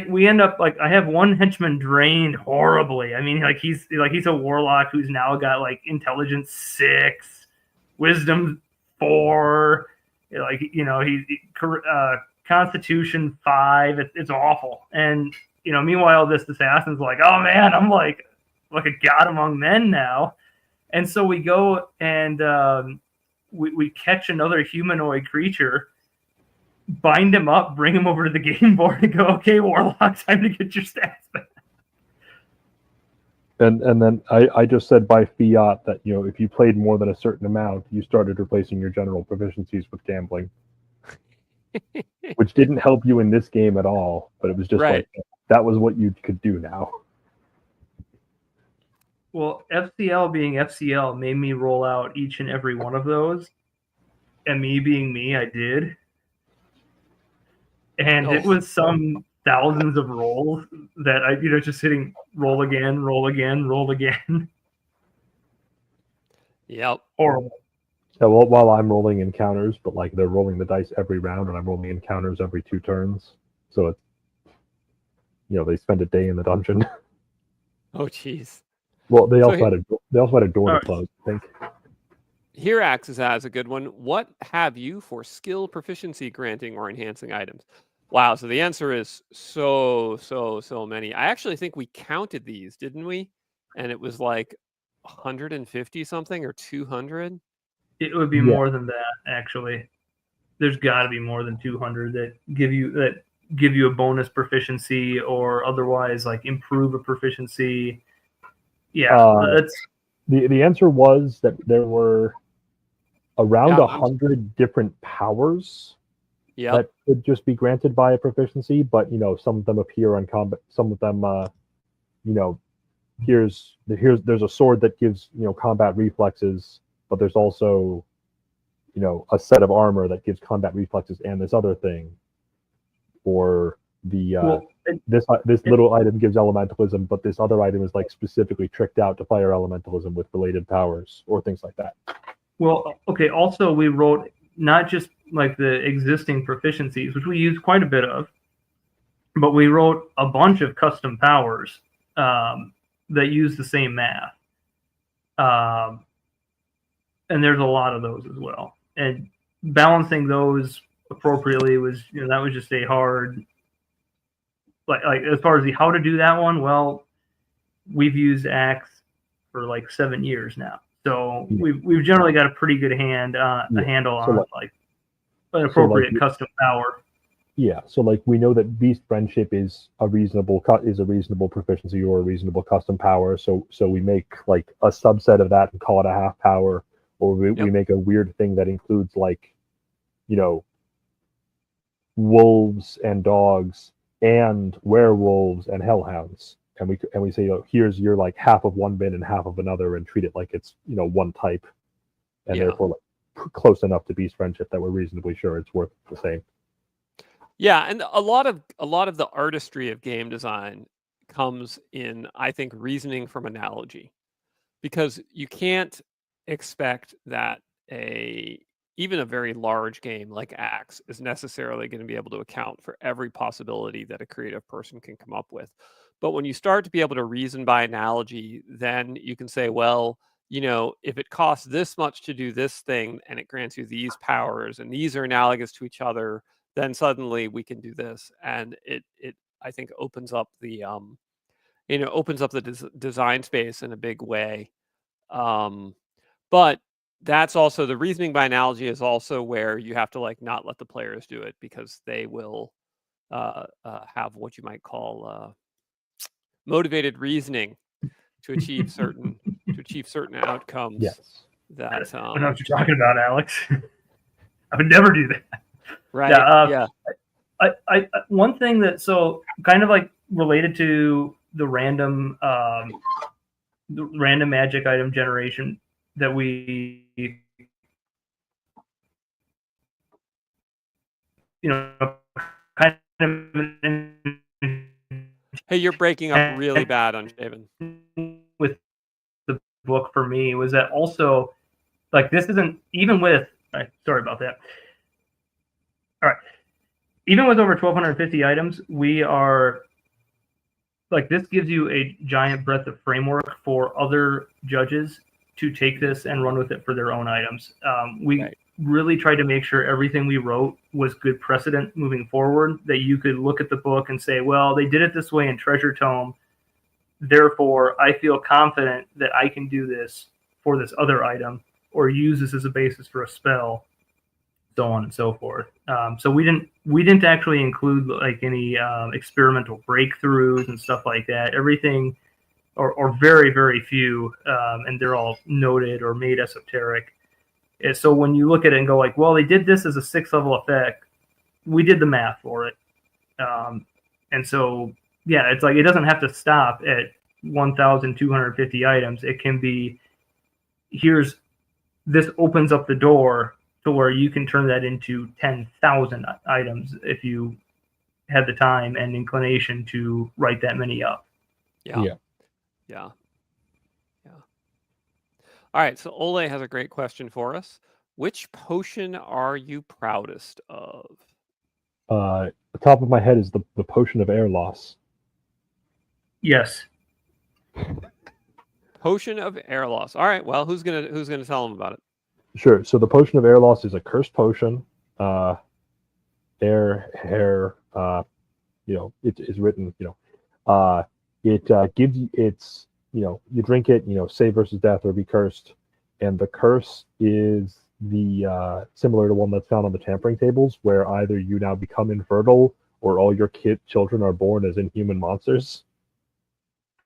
we end up, like, I have one henchman drained horribly. I mean, he's a warlock who's now got like intelligence 6, wisdom 4, constitution 5. It's awful. And meanwhile, this assassin's like, oh man, I'm like a god among men now. And so we go and we catch another humanoid creature, bind him up, bring him over to the game board, and go, okay, warlock, time to get your stats back. And then I just said by fiat that, you know, if you played more than a certain amount, you started replacing your general proficiencies with gambling, which didn't help you in this game at all. But it was just Right. like that was what you could do now. Well, FCL being FCL made me roll out each and every one of those, and me being me, I did, and it was some thousands of rolls that I, just hitting roll again, roll again, roll again. Yep. Horrible. Yeah, well, while I'm rolling encounters, but like they're rolling the dice every round, and I'm rolling encounters every 2 turns. So it's, you know, they spend a day in the dungeon. Oh, jeez. Well, they So also had a door to Alright. close, I think. Here, ACKS has a good one. What have you for skill proficiency granting or enhancing items? Wow. So the answer is so many. I actually think we counted these, didn't we? And it was like 150 something or 200. It would be Yeah. more than that, actually. There's got to be more than 200 that give you a bonus proficiency or otherwise like improve a proficiency. Yeah, that's The answer was that there were around Yeah, 100 different powers Yep. that could just be granted by a proficiency, but you know, some of them appear on combat. Some of them, you know, there's a sword that gives, you know, combat reflexes, but there's also, you know, a set of armor that gives combat reflexes and this other thing. Or the this little item gives elementalism, but this other item is like specifically tricked out to fire elementalism with related powers or things like that. Well, okay. Also, we wrote not just like the existing proficiencies, which we use quite a bit of, but we wrote a bunch of custom powers that use the same math. And there's a lot of those as well. And balancing those appropriately was, you know, that was just a hard, like as far as the how to do that one. Well, we've used ACKS for like 7 years now. So we've generally got a pretty good handle on like an appropriate custom power. Yeah, so like we know that Beast Friendship is a reasonable proficiency or a reasonable custom power. So we make like a subset of that and call it a half power, or we make a weird thing that includes like, you know, wolves and dogs and werewolves and hellhounds. And we say, oh, here's your like half of one bin and half of another, and treat it like it's, you know, one type, and therefore like close enough to Beast Friendship that we're reasonably sure it's worth the same. Yeah, and a lot of the artistry of game design comes in, I think, reasoning from analogy, because you can't expect that even a very large game like ACKS is necessarily going to be able to account for every possibility that a creative person can come up with. But when you start to be able to reason by analogy, then you can say, well, you know, if it costs this much to do this thing and it grants you these powers and these are analogous to each other, then suddenly we can do this. And it I think opens up the design space in a big way. But that's also the reasoning by analogy is also where you have to like not let the players do it, because they will have what you might call motivated reasoning to achieve certain outcomes. Yes. That I know what you're talking about, Alex. I would never do that. Right. Yeah. I one thing that, so kind of like related to the random magic item generation that we, you know, kind of. Hey, you're breaking up really bad, Unshaven. With the book for me was that also, like, this isn't even with. Sorry about that. All right. Even with over 1,250 items, we are like, this gives you a giant breadth of framework for other judges to take this and run with it for their own items. We really tried to make sure everything we wrote was good precedent moving forward, that you could look at the book and say, well, they did it this way in Treasure Tome, therefore I feel confident that I can do this for this other item, or use this as a basis for a spell, so on and so forth. So we didn't actually include like any experimental breakthroughs and stuff like that. Everything or very, very few, and they're all noted or made esoteric. And so when you look at it and go like, well, they did this as a 6th level effect, we did the math for it. And so, yeah, it's like it doesn't have to stop at 1,250 items. It can be, this opens up the door to where you can turn that into 10,000 items if you have the time and inclination to write that many up. Yeah. All right, so Ole has a great question for us. Which potion are you proudest of? The top of my head is the potion of air loss. Yes. Potion of air loss. All right, well, who's gonna tell him about it? Sure. So the potion of air loss is a cursed potion. Air, hair. It is written. It gives you. It's you drink it. Save versus death or be cursed, and the curse is the similar to one that's found on the tampering tables, where either you now become infertile or all your children are born as inhuman monsters.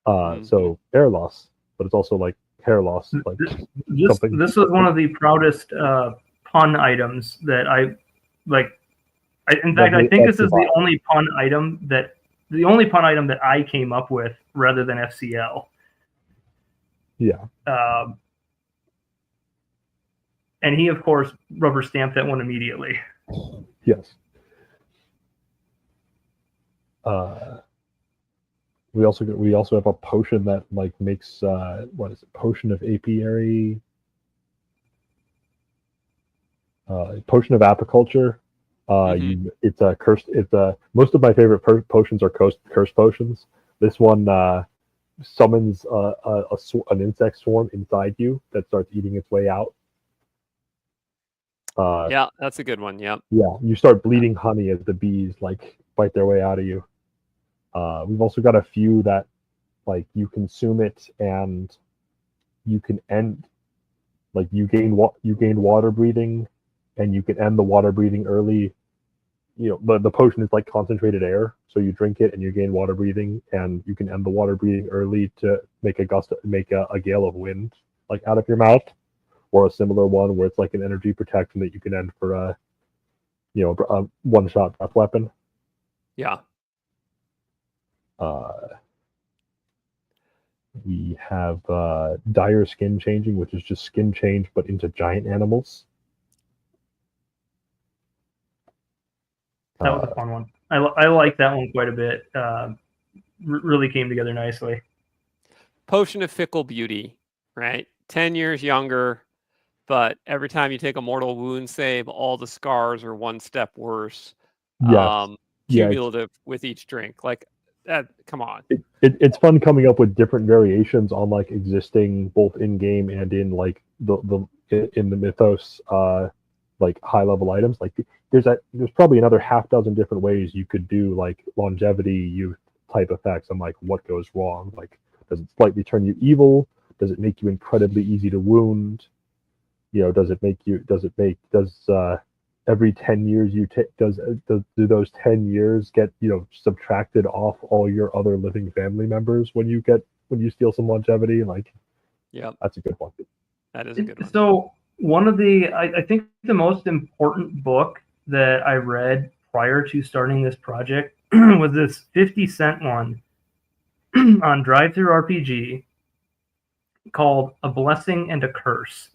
So air loss, but it's also like hair loss. Like this was one of the proudest pun items that I like. In fact, I think this is the only pun item that I came up with rather than FCL. Yeah. And he, of course, rubber stamped that one immediately. Yes. We also have a potion that like makes what is it? Potion of apiary. Potion of apiculture. It's a cursed. Most of my favorite potions are cursed potions. This one summons an insect swarm inside you that starts eating its way out. Yeah, that's a good one. Yeah. Yeah, you start bleeding honey as the bees like bite their way out of you. We've also got a few that like you consume it and you can end, like you gain water breathing, and you can end the water breathing early. The potion is like concentrated air, so you drink it and you gain water breathing, and you can end the water breathing early to make a gale of wind like out of your mouth, or a similar one where it's like an energy protection that you can end for a one-shot breath weapon. Yeah. We have dire skin changing, which is just skin change but into giant animals. That was a fun one. I like that one quite a bit. Really came together nicely. Potion of fickle beauty, right? 10 years younger, but every time you take a mortal wound save, all the scars are one step worse. Yes. Cumulative with each drink. Like, come on. It's fun coming up with different variations on like existing both in game and in like in the mythos like high level items. Like there's probably another half dozen different ways you could do like longevity youth type effects. I'm like, what goes wrong? Like, does it slightly turn you evil? Does it make you incredibly easy to wound? Does every 10 years you take, do those 10 years get subtracted off all your other living family members when you steal some longevity? Like, yeah, that's a good one. That is a good one. So one of I think the most important book that I read prior to starting this project was this 50-cent one on DriveThruRPG called A Blessing and a Curse.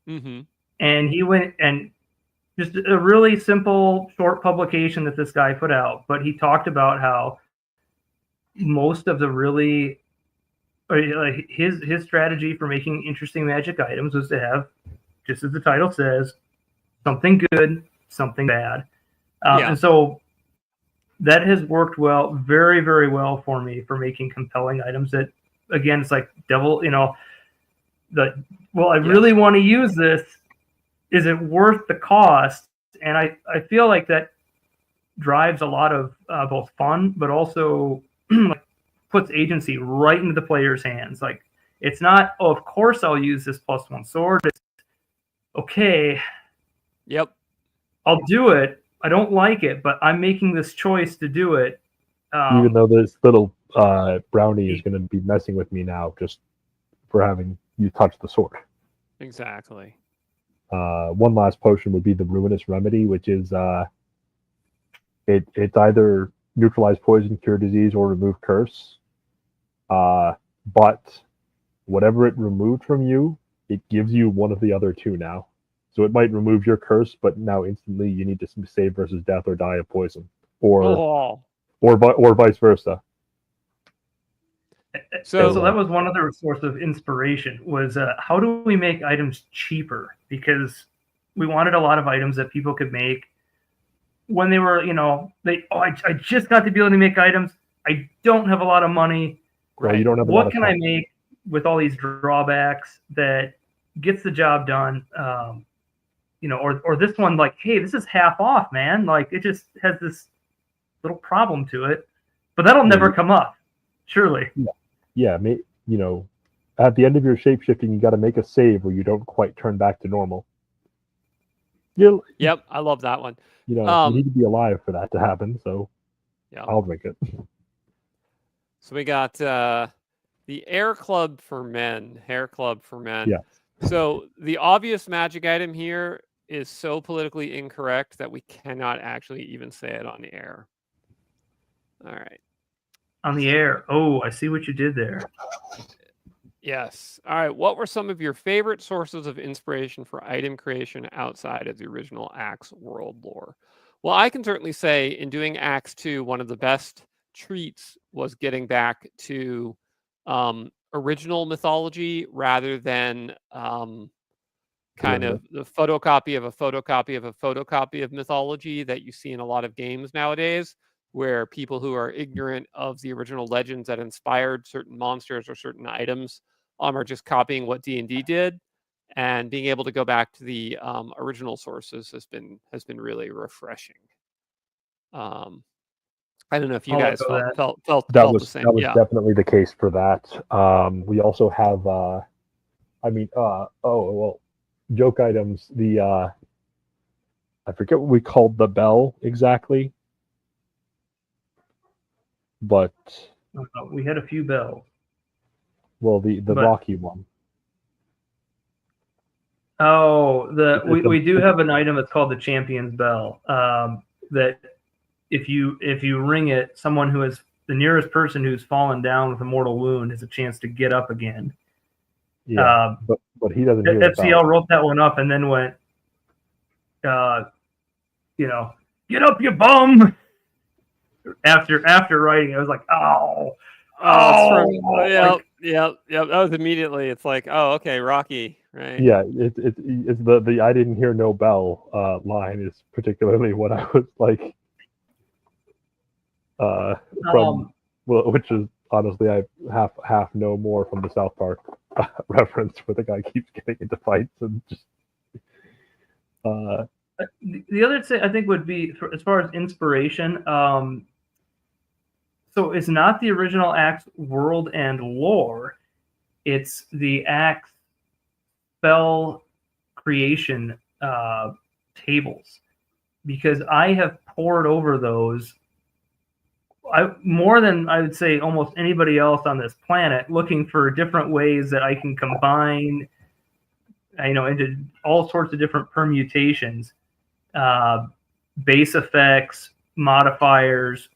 Mm-hmm. And he went and just a really simple short publication that this guy put out, but he talked about how most of the really his strategy for making interesting magic items was to have, just as the title says, something good, something bad. And so that has worked very, very well for me for making compelling items that, again, it's like devil, I really want to use this. Is it worth the cost? And I feel like that drives a lot of both fun, but also puts agency right into the player's hands. Like, it's not, of course I'll use this +1 sword. It's, okay. Yep. I'll do it. I don't like it, but I'm making this choice to do it. Even though there's little Brownie is going to be messing with me now just for having you touch the sword. Exactly. One last potion would be the Ruinous Remedy, which is it's either neutralize poison, cure disease, or remove curse. But whatever it removed from you, it gives you one of the other two now. So it might remove your curse, but now instantly you need to save versus death or die of poison, or vice versa. So that was one other source of inspiration was how do we make items cheaper? Because we wanted a lot of items that people could make when they were, I just got the ability to make items. I don't have a lot of money. Right. You don't have what can I make with all these drawbacks that gets the job done? Or this one, like, hey, this is half off, man. Like, it just has this little problem to it, but that'll never come up, surely. Yeah, at the end of your shapeshifting, you got to make a save where you don't quite turn back to normal. Yep, I love that one. You need to be alive for that to happen, so I'll drink it. So we got the Hair Club for Men. Yeah. So the obvious magic item here is so politically incorrect that we cannot actually even say it on the air. All right. On the air. Oh, I see what you did there. Yes. All right. What were some of your favorite sources of inspiration for item creation outside of the original ACKS world lore? Well, I can certainly say in doing ACKS II, one of the best treats was getting back to original mythology rather than kind of the photocopy of a photocopy of a photocopy of mythology that you see in a lot of games nowadays, where people who are ignorant of the original legends that inspired certain monsters or certain items are just copying what D&D did, and being able to go back to the original sources has been really refreshing. I don't know if you guys felt the same. That was definitely the case for that. We also have, joke items. I forget what we called the bell exactly, but we had a few bells. Well, the rocky one. Oh, we do have an item that's called the Champion's Bell. That if you ring it, someone who is the nearest person who's fallen down with a mortal wound has a chance to get up again. Yeah, but he doesn't. Hear FCL wrote that one up and then went, get up, you bum. After writing, I was like, Yep. That was immediately. It's like, oh, okay, Rocky, right? Yeah, it's the I didn't hear no bell line is particularly what I was like. Which is honestly I half know more from the South Park reference where the guy keeps getting into fights and just. The other thing I think would be as far as inspiration. So it's not the original ACKS world and lore. It's the ACKS spell creation tables, because I have pored over those more than I would say almost anybody else on this planet, looking for different ways that I can combine, into all sorts of different permutations, base effects, modifiers,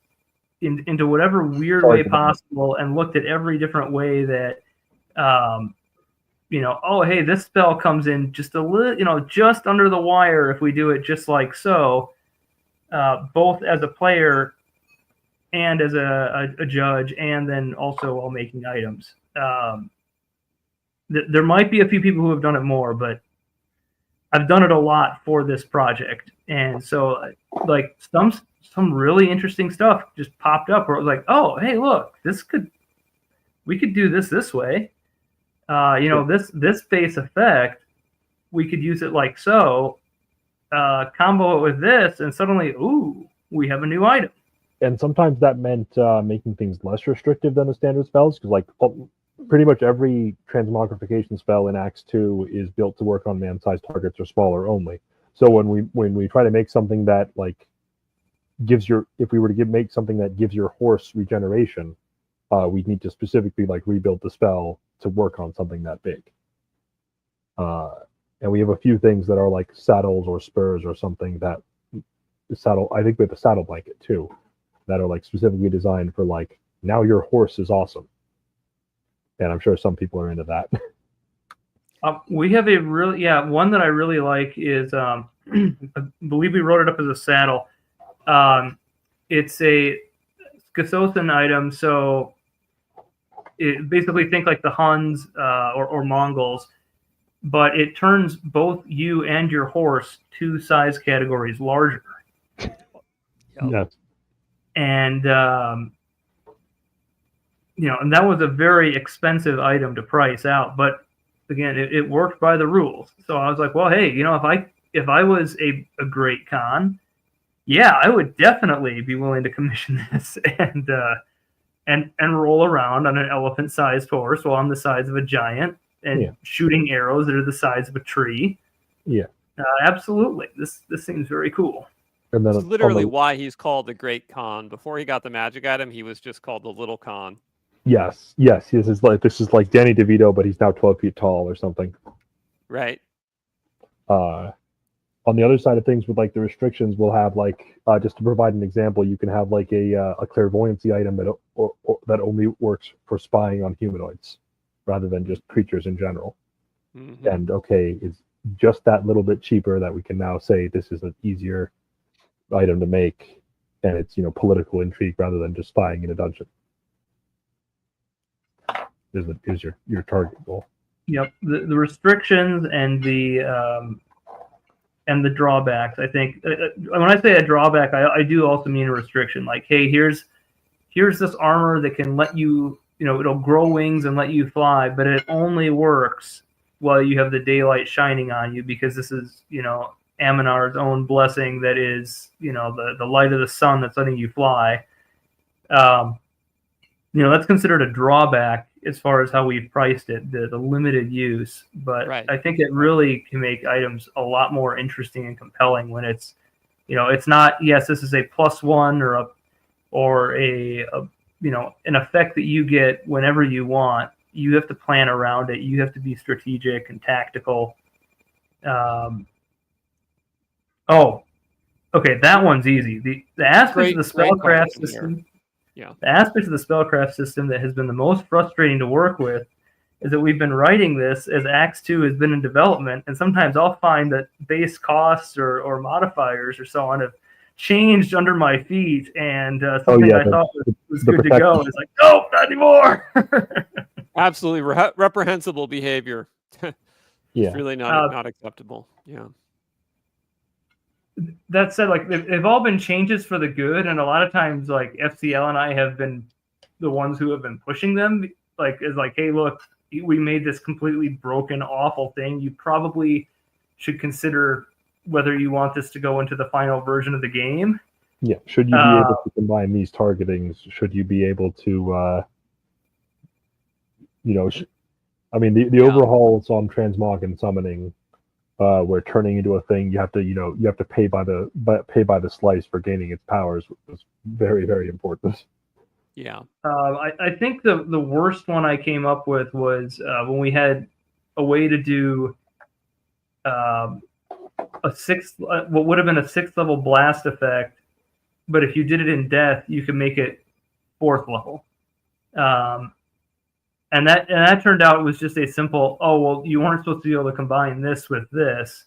into whatever weird way possible, and looked at every different way that, hey, this spell comes in just a little, just under the wire if we do it just like so, both as a player and as a judge, and then also while making items. There might be a few people who have done it more, but I've done it a lot for this project. And so like some really interesting stuff just popped up where it was like, oh, hey, look, we could do this way. This base effect, we could use it like so, combo it with this, and suddenly, ooh, we have a new item. And sometimes that meant making things less restrictive than the standard spells, because pretty much every transmogrification spell in ACKS II is built to work on man-sized targets or smaller only. So when we try to make something that like if we were to make something that gives your horse regeneration, we need to specifically like rebuild the spell to work on something that big. And we have a few things that are like saddles or spurs or something that I think we have a saddle blanket too, that are like specifically designed for like, now your horse is awesome. And I'm sure some people are into that. We have one that I really like is, I believe we wrote it up as a saddle. It's a Skasothan item, so it basically think like the Huns or Mongols, but it turns both you and your horse 2 size categories larger. Yes. And and that was a very expensive item to price out, but again, it worked by the rules. So I was like, well, hey, if I was a great con, yeah, I would definitely be willing to commission this and roll around on an elephant-sized horse while I'm the size of a giant and shooting arrows that are the size of a tree. Yeah, absolutely. This seems very cool. And then it's literally why he's called the Great Khan. Before he got the magic item, he was just called the Little Khan. Yes. This is like Danny DeVito, but he's now 12 feet tall or something. Right. On the other side of things, with like the restrictions, we'll have like just to provide an example, you can have like a clairvoyancy item that that only works for spying on humanoids, rather than just creatures in general. Mm-hmm. And it's just that little bit cheaper that we can now say this is an easier item to make, and it's political intrigue rather than just spying in a dungeon. Is your target goal? Yep, the restrictions and the drawbacks. I think when I say a drawback, I do also mean a restriction. Like, hey, here's this armor that can let you, it'll grow wings and let you fly, but it only works while you have the daylight shining on you, because this is, Aminar's own blessing that is, the light of the sun that's letting you fly. That's considered a drawback as far as how we've priced it, the limited use. But right. I think it really can make items a lot more interesting and compelling when it's, it's not, yes, this is a +1 or an effect that you get whenever you want. You have to plan around it. You have to be strategic and tactical. Okay, that one's easy. The aspect of the spellcraft system. Yeah. The aspect of the spellcraft system that has been the most frustrating to work with is that we've been writing this as ACKS II has been in development, and sometimes I'll find that base costs or modifiers or so on have changed under my feet, and something I thought was good to go is like, no, not anymore. Absolutely reprehensible behavior. It's really not acceptable. Yeah. That said, like, they've all been changes for the good, and a lot of times, like, FCL and I have been the ones who have been pushing them. Like, is like, hey, look, we made this completely broken, awful thing. You probably should consider whether you want this to go into the final version of the game. Yeah. Should you be able to combine these targetings? Should you be able to, the overhauls on transmog summoning, where turning into a thing you have to pay by the slice for gaining its powers was very, very important. Yeah. I think the worst one I came up with was when we had a way to do what would have been a 6th level blast effect, but if you did it in death, you could make it 4th level. And that turned out it was just a simple, you weren't supposed to be able to combine this with this.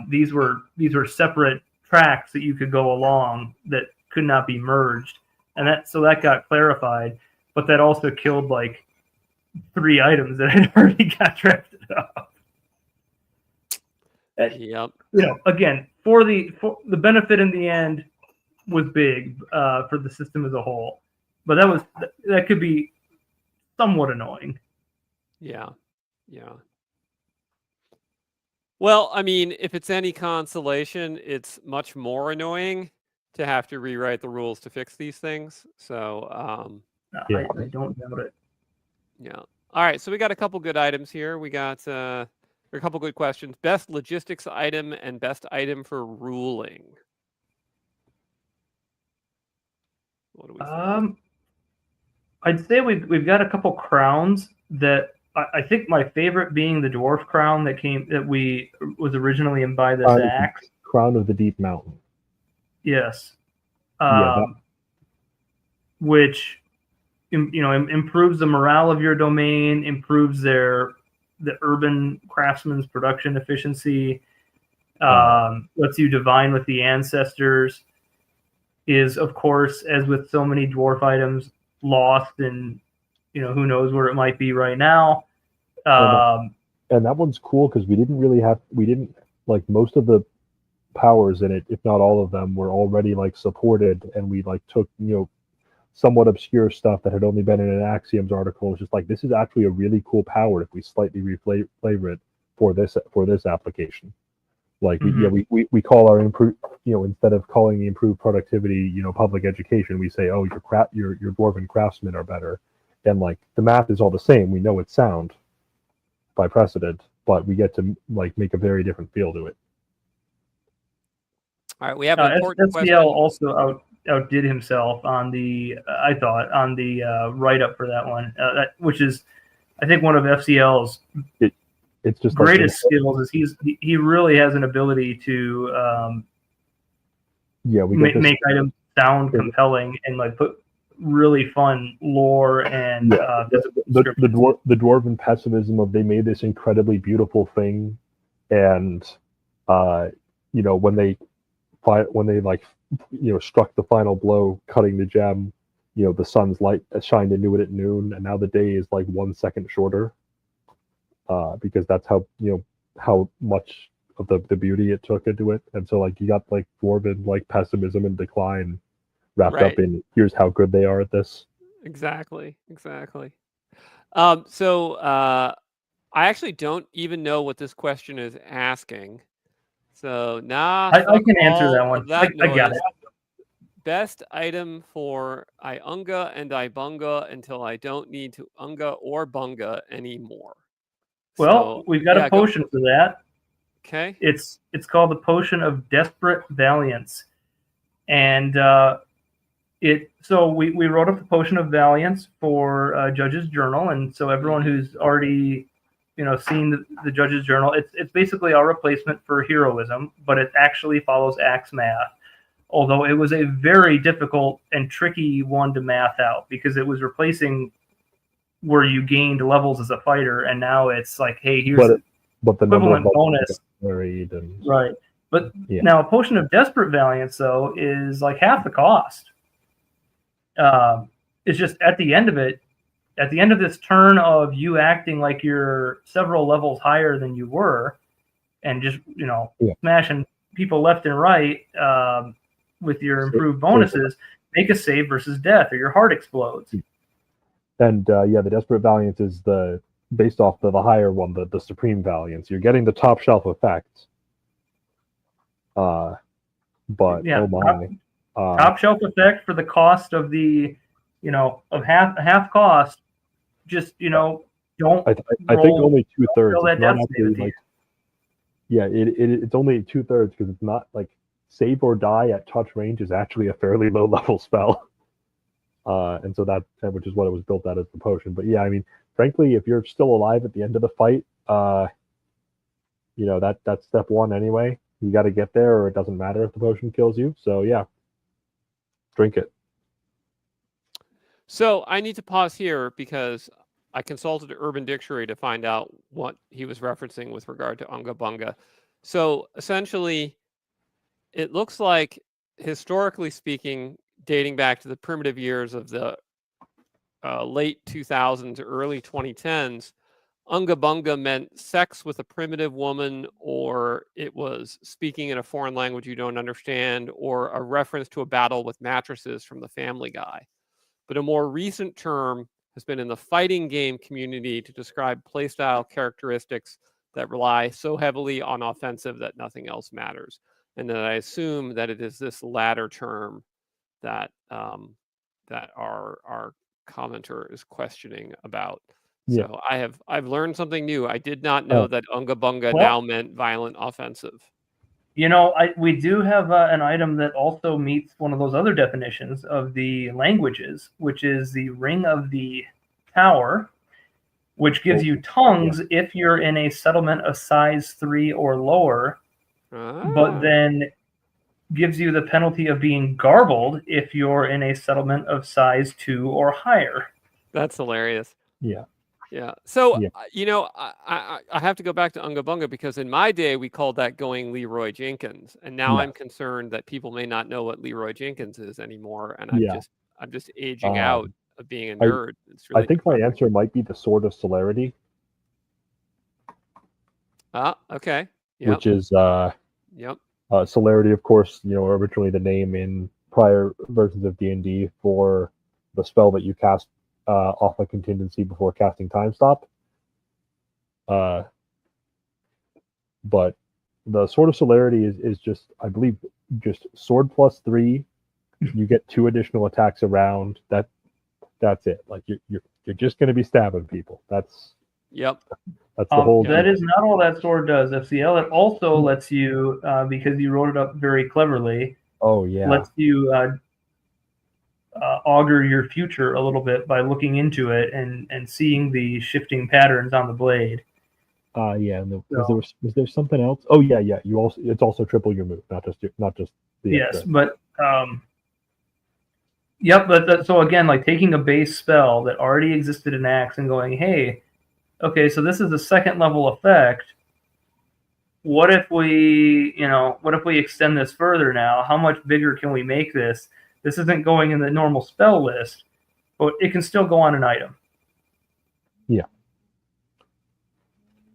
These were separate tracks that you could go along that could not be merged. And that got clarified, but that also killed like 3 items that had already got drafted up. Yep. Again, for the benefit in the end was big for the system as a whole, but that could be somewhat annoying. Yeah. Well, I mean, if it's any consolation, it's much more annoying to have to rewrite the rules to fix these things. So, I don't doubt it. Yeah. All right. So we got a couple good items here. We got a couple good questions. Best logistics item and best item for ruling. What do we think? I'd say we've got a couple crowns that I think my favorite being the dwarf crown that was originally in by this axe. Crown of the Deep Mountain. Yes. Yeah. Which improves the morale of your domain, improves the urban craftsman's production efficiency, lets you divine with the ancestors, is of course, as with so many dwarf items, lost and who knows where it might be right now. And that one's cool because we didn't like most of the powers in it, if not all of them, were already like supported, and we like took somewhat obscure stuff that had only been in an Axioms article. It's just like, this is actually a really cool power if we slightly reflavor it for this application. Like we call our improved, instead of calling the improved productivity, public education, we say, oh, your dwarven craftsmen are better, and like the math is all the same. We know it's sound by precedent, but we get to like make a very different feel to it. All right, we have an important FCL question. also outdid himself on the write-up for that one, which is, I think, one of FCL's it's just greatest skills is he really has an ability to make items sound compelling and like put really fun lore and the dwarven pessimism of they made this incredibly beautiful thing, and when they struck the final blow, cutting the gem, the sun's light shined into it at noon, and now the day is like 1 second shorter, because that's how much of the beauty it took into it. And so like you got like dwarven like pessimism and decline wrapped up in here's how good they are at this. Exactly. So I actually don't even know what this question is asking. So now I can answer that one. I got it. Best item for Iunga and Ibunga until I don't need to Unga or Bunga anymore. Well, we've got a potion for that. Okay. It's called the Potion of Desperate Valiance, and we wrote up the Potion of Valiance for Judge's Journal, and so everyone who's already seen the Judge's Journal, it's basically our replacement for heroism, but it actually follows ACKS math. Although it was a very difficult and tricky one to math out because it was replacing where you gained levels as a fighter, and now it's like, hey, here's the equivalent bonus. Right. But now a Potion of Desperate Valiance, though, is like half the cost. It's just at the end of it, at the end of this turn of you acting like you're several levels higher than you were, and just smashing people left and right with your improved bonuses, make a save versus death, or your heart explodes. And the Desperate Valiance is based off the higher one, the Supreme Valiance. You're getting the top shelf effects. But oh my, top shelf effect for the cost of the of half cost. Just don't. I think only 2/3. It's only 2/3 because it's not like save or die at touch range is actually a fairly low level spell. And so which is what it was built at as the potion. But yeah, I mean, frankly, if you're still alive at the end of the fight, that's step one anyway. You got to get there, or it doesn't matter if the potion kills you. So yeah, drink it. So I need to pause here because I consulted Urban Dictionary to find out what he was referencing with regard to Unga Bunga. So essentially, it looks like, historically speaking, dating back to the primitive years of the late 2000s, early 2010s, Unga Bunga meant sex with a primitive woman, or it was speaking in a foreign language you don't understand, or a reference to a battle with mattresses from the Family Guy. But a more recent term has been in the fighting game community to describe playstyle characteristics that rely so heavily on offensive that nothing else matters. And then I assume that it is this latter term that that our commenter is questioning about. Yeah. So I've learned something new. I did not know that Unga Bunga now meant violent offensive. We do have an item that also meets one of those other definitions of the languages, which is the Ring of the Tower, which gives you tongues if you're in a settlement of size 3 or lower, but then gives you the penalty of being garbled if you're in a settlement of size 2 or higher. That's hilarious. Yeah. Yeah. So, I have to go back to Unga Bunga because in my day, we called that going Leroy Jenkins. And now I'm concerned that people may not know what Leroy Jenkins is anymore. And I'm just aging out of being a nerd. It's really I think my answer might be the Sword of Celerity. Okay. Yep. Which is Celerity, of course, originally the name in prior versions of D&D for the spell that you cast off a contingency before casting Time Stop. But the Sword of Celerity is just, I believe, just sword +3. You get 2 additional attacks around. That's it. Like you're just going to be stabbing people. That's the whole. That is not all that sword does, FCL. It also lets you, because you wrote it up very cleverly. Oh yeah. Lets you augur your future a little bit by looking into it and seeing the shifting patterns on the blade. And was there something else? Oh yeah. It's also triple your move, not just the. Yes, extra. But so again, like taking a base spell that already existed in ACKS and going, hey, okay, so this is a second level effect. What if we extend this further now? How much bigger can we make this? This isn't going in the normal spell list, but it can still go on an item. Yeah.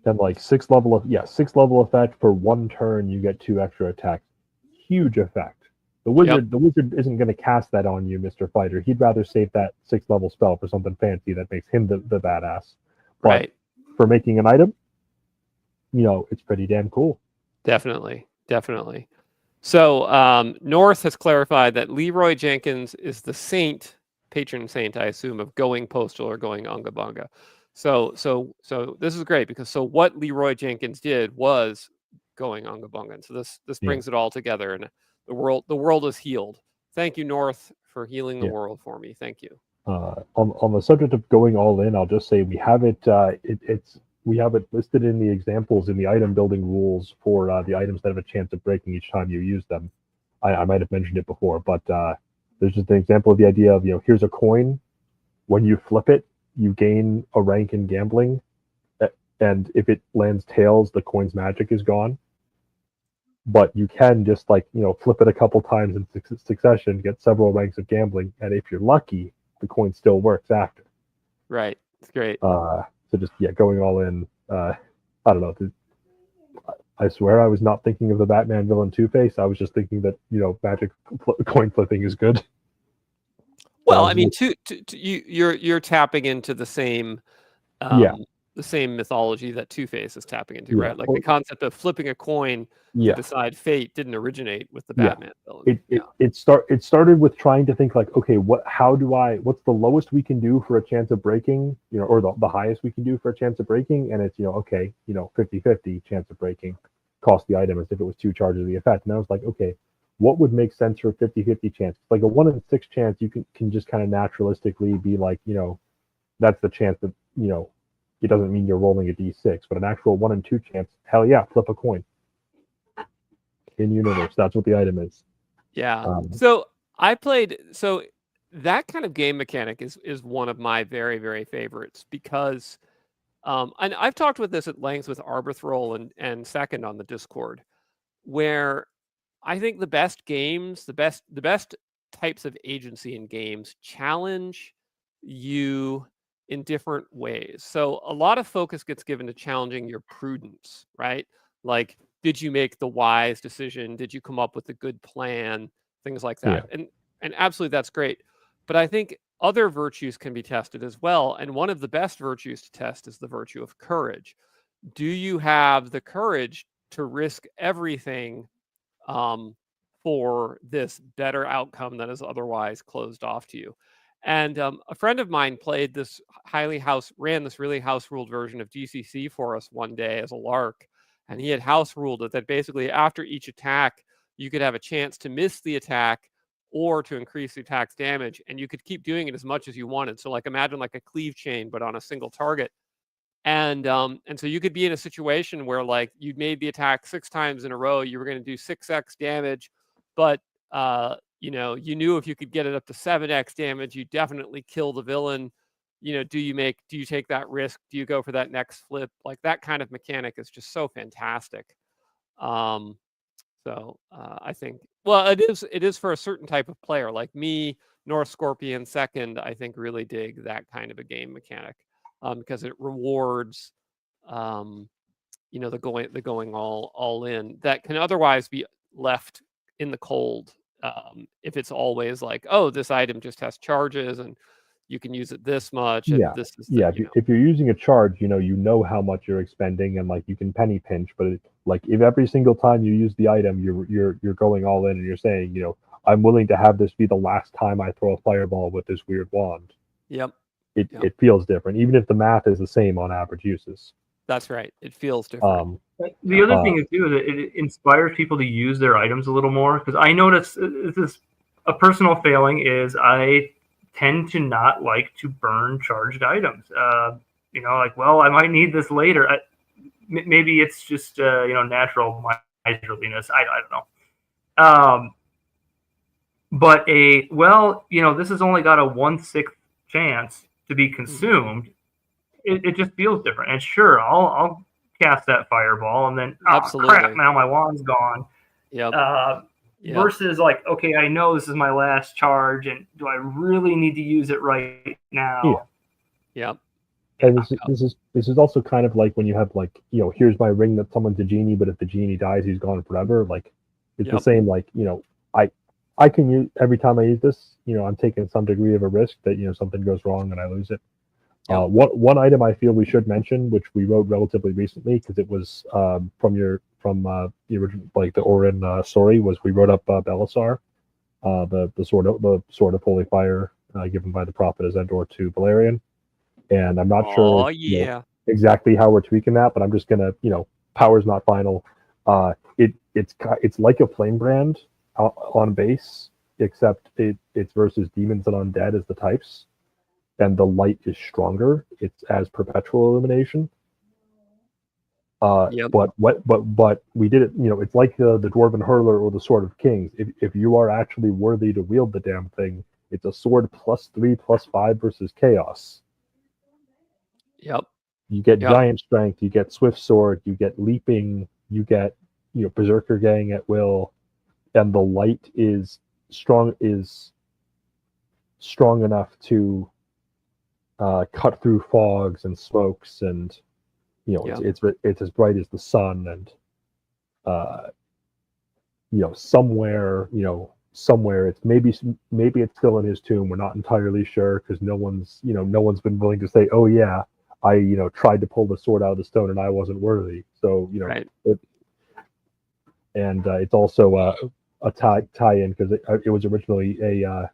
Then like 6 level effect for 1 turn, you get 2 extra attacks. Huge effect. The wizard isn't going to cast that on you, Mr. Fighter. He'd rather save that 6th level spell for something fancy that makes him the badass. But for making an item, it's pretty damn cool. Definitely. So North has clarified that Leroy Jenkins is the patron saint, I assume, of going postal or going Unga Bunga. So this is great because what Leroy Jenkins did was going Unga Bunga. And so this brings it all together, and the world is healed. Thank you, North, for healing the world for me. Thank you. On the subject of going all in, I'll just say we have it. We have it listed in the examples in the item building rules for the items that have a chance of breaking each time you use them. I might have mentioned it before, but there's just an example of the idea of here's a coin. When you flip it, you gain a rank in gambling, and if it lands tails, the coin's magic is gone. But you can just flip it a couple times in succession, get several ranks of gambling, and if you're lucky, the coin still works after. Right, it's great. So just going all in. I don't know. I swear I was not thinking of the Batman villain Two-Face. I was just thinking that magic coin flipping is good. Well, I mean, you're tapping into the same. The same mythology that Two-Face is tapping into, right? Like the concept of flipping a coin to decide fate didn't originate with the Batman villain. It started with trying to think like, okay, what's the lowest we can do for a chance of breaking, or the highest we can do for a chance of breaking, and it's 50-50 chance of breaking, cost the item as if it was 2 charges of the effect. And I was like, okay, what would make sense for a 50-50 chance? Like a 1 in 6 chance, you can just kind of naturalistically be like, that's the chance that it doesn't mean you're rolling a d6, but an actual 1 in 2 chance, hell yeah, flip a coin. In universe, that's what the item is. Yeah. So that kind of game mechanic is one of my very, very favorites because, and I've talked with this at length with Arbithrol and Second on the Discord, where I think the best games, the best types of agency in games challenge you in different ways. So a lot of focus gets given to challenging your prudence, right? Like, did you make the wise decision? Did you come up with a good plan? Things like that. And absolutely, that's great. But I think other virtues can be tested as well. And one of the best virtues to test is the virtue of courage. Do you have the courage to risk everything for this better outcome that is otherwise closed off to you? And a friend of mine ran this really house ruled version of GCC for us one day as a lark. and he had house ruled it that basically after each attack, you could have a chance to miss the attack or to increase the attack's damage, and you could keep doing it as much as you wanted. So like imagine like a cleave chain, but on a single target. And so you could be in a situation where like you'd made the attack 6 times in a row, you were going to do 6x damage, but you know, you knew if you could get it up to 7x damage, you definitely kill the villain. You know, do you take that risk? Do you go for that next flip? Like that kind of mechanic is just so fantastic. I think, well, it is for a certain type of player like me. North Scorpion second, I think, really dig that kind of a game mechanic because it rewards, you know, the going all in that can otherwise be left in the cold if it's always like, oh, this item just has charges and you can use it this much, and this is if you're using a charge, you know how much you're expending, and like you can penny pinch. But like if every single time you use the item, you're going all in, and you're saying, you know, I'm willing to have this be the last time I throw a fireball with this weird wand. Yep. It feels different, even if the math is the same on average uses. That's right. It feels different. The other thing is too that it inspires people to use their items a little more, because I notice this is a personal failing is I tend to not like to burn charged items. You know, like, well, I might need this later. Maybe it's just you know, natural miserliness. I don't know. But you know, this has only got a 1/6 chance to be consumed. It just feels different. And sure, I'll cast that fireball, and then absolutely, crap, now my wand's gone. Yep. Versus like, okay, I know this is my last charge, and do I really need to use it right now? Yep. And this is also kind of like when you have like, you know, here's my ring that someone's a genie, but if the genie dies, he's gone forever. Like it's the same. Like, you know, I can use every time I use this, you know, I'm taking some degree of a risk that, you know, something goes wrong and I lose it. One item I feel we should mention, which we wrote relatively recently because it was from the original, like the Orin story, was we wrote up Belisar, the sword of holy fire given by the prophet as Endor to Valerian, and I'm not sure you know, exactly how we're tweaking that, but I'm just gonna, you know, power's not final. It's like a flame brand on base, except it's versus demons and undead as the types. And the light is stronger. It's as perpetual illumination. But we did it. You know, it's like the dwarven hurler or the sword of kings. If you are actually worthy to wield the damn thing, it's a sword +3/+5 versus chaos. Yep. You get giant strength. You get swift sword. You get leaping. You get, you know, berserker gang at will, and the light is strong enough to cut through fogs and smokes, and you know, it's as bright as the sun, and you know, somewhere it's maybe it's still in his tomb. We're not entirely sure because no one's been willing to say, oh yeah, I, you know, tried to pull the sword out of the stone and I wasn't worthy. So, you know, it's also a tie-in because it was originally a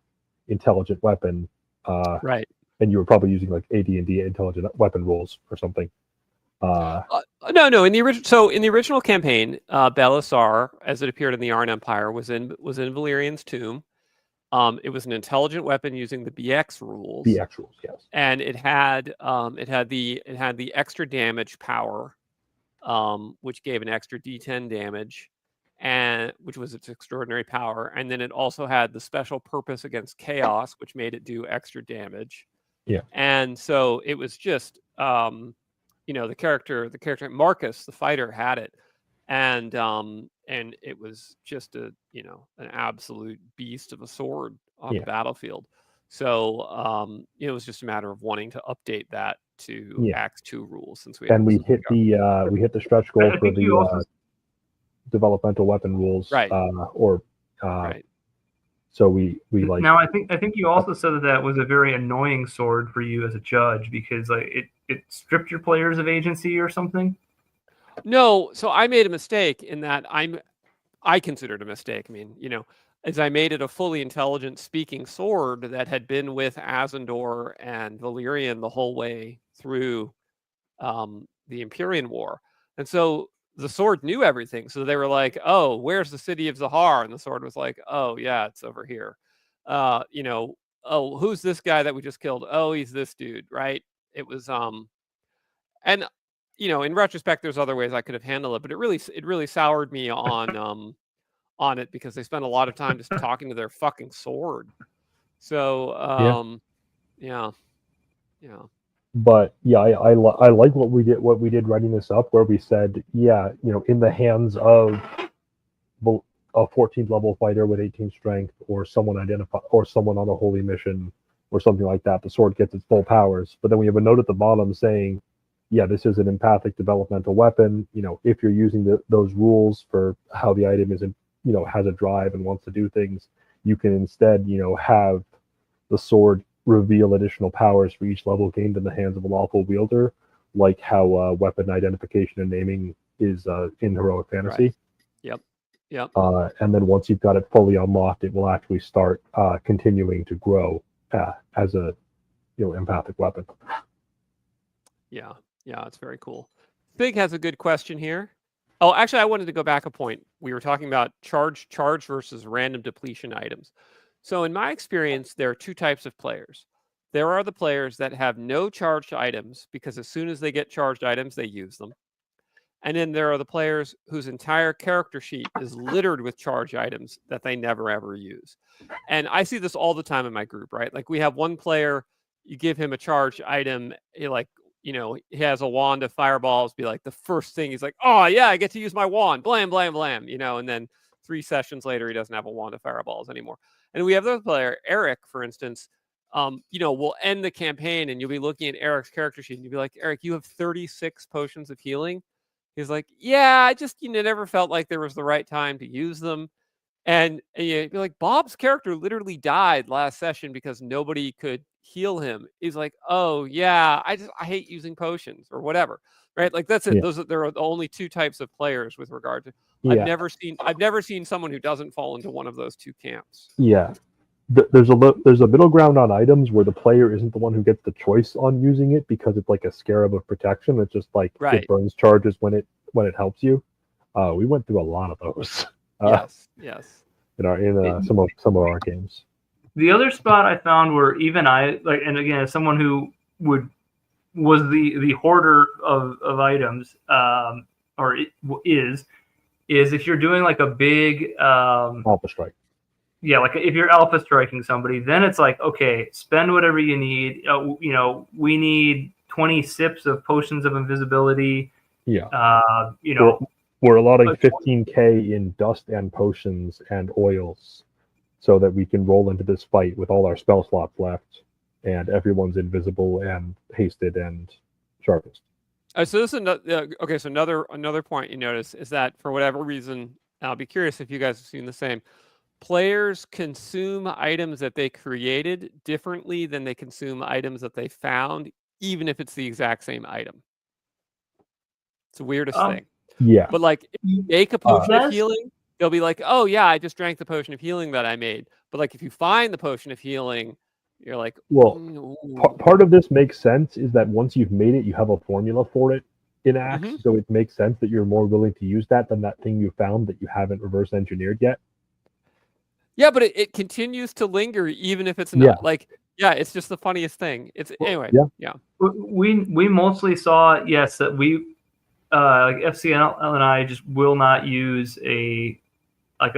intelligent weapon. Right. And you were probably using like AD&D intelligent weapon rules or something. No. In the original campaign, Belisar, as it appeared in the Yarn Empire, was in Valerian's tomb. It was an intelligent weapon using the BX rules. BX rules, yes. And it had the extra damage power, which gave an extra D10 damage, and which was its extraordinary power. And then it also had the special purpose against chaos, which made it do extra damage. Yeah. And so it was just, you know, the character Marcus, the fighter, had it, and it was just an absolute beast of a sword on the battlefield. So you know, it was just a matter of wanting to update that to ACKS II rules, since we hit the stretch goal for the developmental weapon rules, right? Right. So we like. Now I think you also said that was a very annoying sword for you as a judge because like it stripped your players of agency or something. No, so I made a mistake in that I considered a mistake. I mean, you know, as I made it a fully intelligent speaking sword that had been with Azandor and Valerian the whole way through the Empyrean War, and so the sword knew everything. So they were like, oh, where's the city of Zahar? And the sword was like, oh yeah, it's over here. You know, oh, who's this guy that we just killed? Oh, he's this dude, right? It was and you know, in retrospect, there's other ways I could have handled it, but it really soured me on it because they spent a lot of time just talking to their fucking sword. So yeah. But yeah, I like what we did writing this up, where we said, yeah, you know, in the hands of a 14th level fighter with 18 strength, or someone on a holy mission, or something like that, the sword gets its full powers. But then we have a note at the bottom saying, yeah, this is an empathic developmental weapon. You know, if you're using those rules for how the item is, you know, has a drive and wants to do things, you can instead, you know, have the sword reveal additional powers for each level gained in the hands of a lawful wielder, like how weapon identification and naming is in heroic fantasy. Right. Yep. And then once you've got it fully unlocked, it will actually start continuing to grow as a, you know, empathic weapon. Yeah, it's very cool. Fig has a good question here. Oh, actually, I wanted to go back a point. We were talking about charge versus random depletion items. So in my experience, there are two types of players. There are the players that have no charged items because as soon as they get charged items, they use them. And then there are the players whose entire character sheet is littered with charge items that they never ever use. And I see this all the time in my group, right? Like we have one player, you give him a charged item, you know, he has a wand of fireballs, be like the first thing he's like, oh yeah, I get to use my wand, blam, blam, blam, you know, and then 3 sessions later, he doesn't have a wand of fireballs anymore. And we have the player, Eric, for instance, you know, we'll end the campaign and you'll be looking at Eric's character sheet and you'll be like, Eric, you have 36 potions of healing. He's like, yeah, I just, you know, never felt like there was the right time to use them. And you'd be like, Bob's character literally died last session because nobody could heal him. He's like, oh yeah, I hate using potions or whatever, right? Like that's it. Yeah. There are the only two types of players with regard to. Yeah. I've never seen someone who doesn't fall into one of those two camps. Yeah. There's a middle ground on items where the player isn't the one who gets the choice on using it because it's like a scarab of protection. It's just like it burns charges when it helps you. We went through a lot of those. Yes. In some of our games. The other spot I found where even I like, and again, as someone who was the hoarder of items, is if you're doing like a big alpha strike. Yeah, like if you're alpha striking somebody, then it's like, okay, spend whatever you need. You know, we need 20 sips of potions of invisibility. Yeah. You know, we're allotting 15k in dust and potions and oils, so that we can roll into this fight with all our spell slots left, and everyone's invisible and hasted and sharpest. So this is okay. So another point you notice is that for whatever reason, I'll be curious if you guys have seen the same. Players consume items that they created differently than they consume items that they found, even if it's the exact same item. It's the weirdest thing. Yeah. But like if you make a potion of healing, they'll be like, oh yeah, I just drank the potion of healing that I made. But like if you find the potion of healing, you're like, well, part of this makes sense is that once you've made it, you have a formula for it in ACKS. So it makes sense that you're more willing to use that than that thing you found that you haven't reverse engineered yet. Yeah, but it continues to linger even if it's not it's just the funniest thing. Anyway. Yeah. We mostly saw that we like FCL and I just will not use a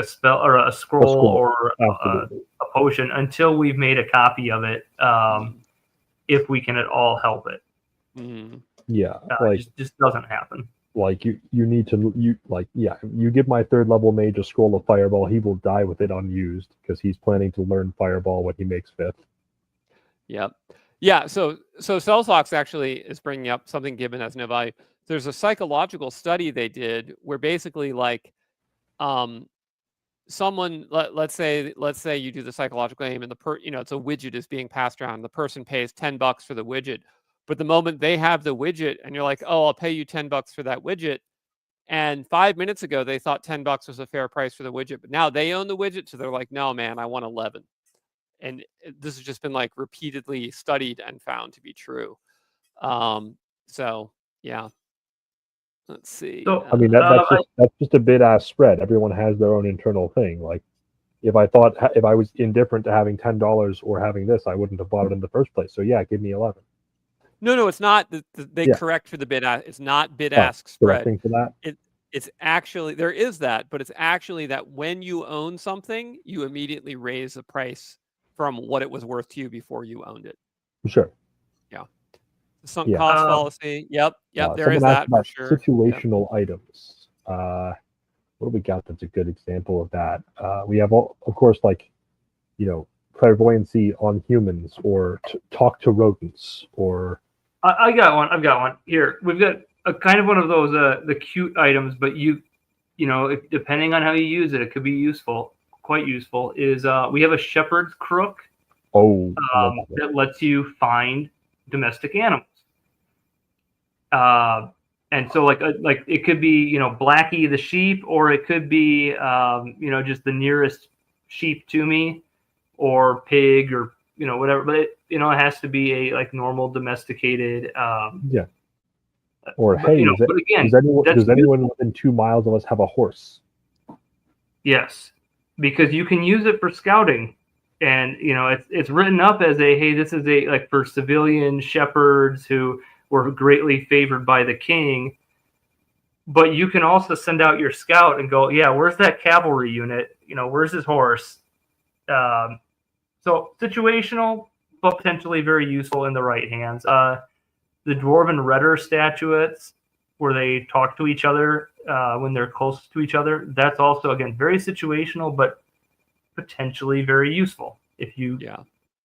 spell or a scroll or a potion until we've made a copy of it, if we can at all help it. Yeah, just doesn't happen. Like you need to you give my 3rd level mage a scroll of fireball, he will die with it unused because he's planning to learn fireball when he makes 5th. Yep. Yeah. So Cellsox actually is bringing up something given as no value. There's a psychological study they did where basically like, someone let's say you do the psychological aim and it's a widget is being passed around. The person pays $10 for the widget. But the moment they have the widget and you're like, oh, I'll pay you $10 for that widget. And 5 minutes ago, they thought $10 was a fair price for the widget, but now they own the widget. So they're like, no, man, I want 11. And this has just been like repeatedly studied and found to be true. So yeah. Let's see. So, I mean, that's just a bid-ask spread. Everyone has their own internal thing. Like, if I was indifferent to having $10 or having this, I wouldn't have bought it in the first place. So yeah, give me 11. No, it's not. They Yeah. correct for the bid ask. It's not bid ask spread. Correcting for that. It's actually, there is that, but it's actually that when you own something, you immediately raise the price from what it was worth to you before you owned it. Sure. Sunk Yeah. cost fallacy. Yep. There is someone asked that for about sure. situational items. What do we got that's a good example of that? We have, of course, like, clairvoyancy on humans, or talk to rodents, or... I got one. I've got one. Here, we've got a kind of one of those, the cute items, but depending on how you use it, it could be useful, quite useful, is we have a shepherd's crook that lets you find domestic animals. And so like it could be, Blackie the sheep, or it could be, just the nearest sheep to me, or pig, or, whatever, but it has to be a normal domesticated, or, hey, but again, does anyone within 2 miles of us have a horse? Yes, because you can use it for scouting, and it's written up as hey, this is for civilian shepherds who were greatly favored by the king. But you can also send out your scout and go, yeah, where's that cavalry unit? Where's his horse? So situational, but potentially very useful in the right hands. The dwarven rhetor statuettes, where they talk to each other when they're close to each other, that's also, again, very situational, but potentially very useful if you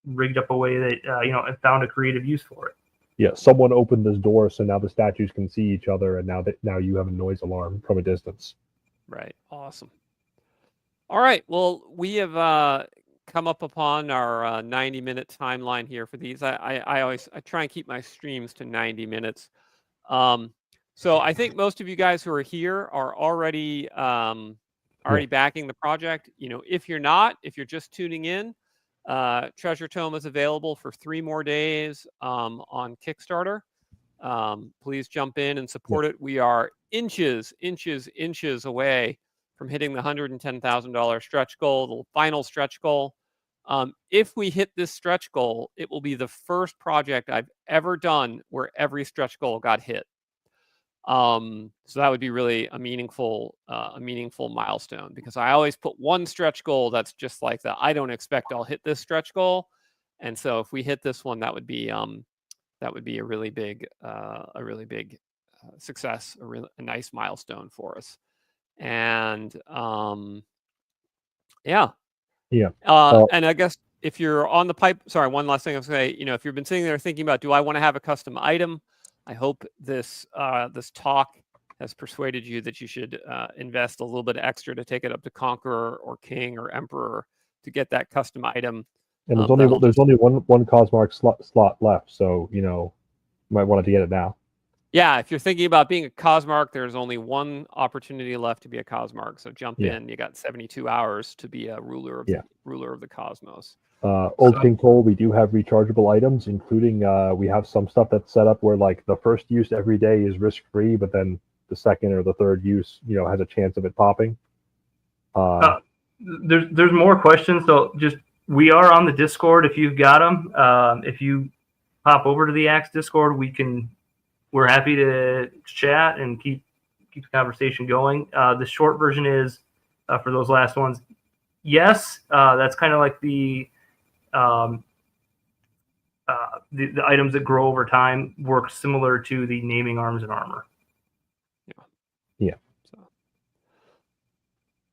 rigged up a way that and found a creative use for it. Yeah, someone opened this door, so now the statues can see each other, and now you have a noise alarm from a distance. Right. Awesome. All right. Well, we have come up upon our 90-minute timeline here for these. I try and keep my streams to 90 minutes. So I think most of you guys who are here are already backing the project. If you're not, if you're just tuning in, Treasure Tome is available for 3 more days on Kickstarter. Please jump in and support it. We are inches away from hitting the $110,000 stretch goal, the final stretch goal. If we hit this stretch goal, it will be the first project I've ever done where every stretch goal got hit. So that would be really a meaningful milestone, because I always put one stretch goal that's just like that. I don't expect I'll hit this stretch goal, and so if we hit this one, that would be a really big success, a nice milestone for us. And and I guess if you're on the pipe, sorry, one last thing I was going to say, if you've been sitting there thinking about, do I want to have a custom item? I hope this talk has persuaded you that you should invest a little bit extra to take it up to Conqueror or King or Emperor to get that custom item. And there's only one Cosmark slot left, so you might want to get it now. Yeah, if you're thinking about being a Cosmark, there's only one opportunity left to be a Cosmark. So jump in. You got 72 hours to be a ruler of the cosmos. Old King Cole, we do have rechargeable items, including we have some stuff that's set up where the first use every day is risk-free, but then the second or the third use, has a chance of it popping. There's more questions, so we are on the Discord if you've got them. If you pop over to the ACKS Discord, we're happy to chat and keep the conversation going. The short version is, for those last ones, yes, that's kind of like the items that grow over time work similar to the naming arms and armor. Yeah. So.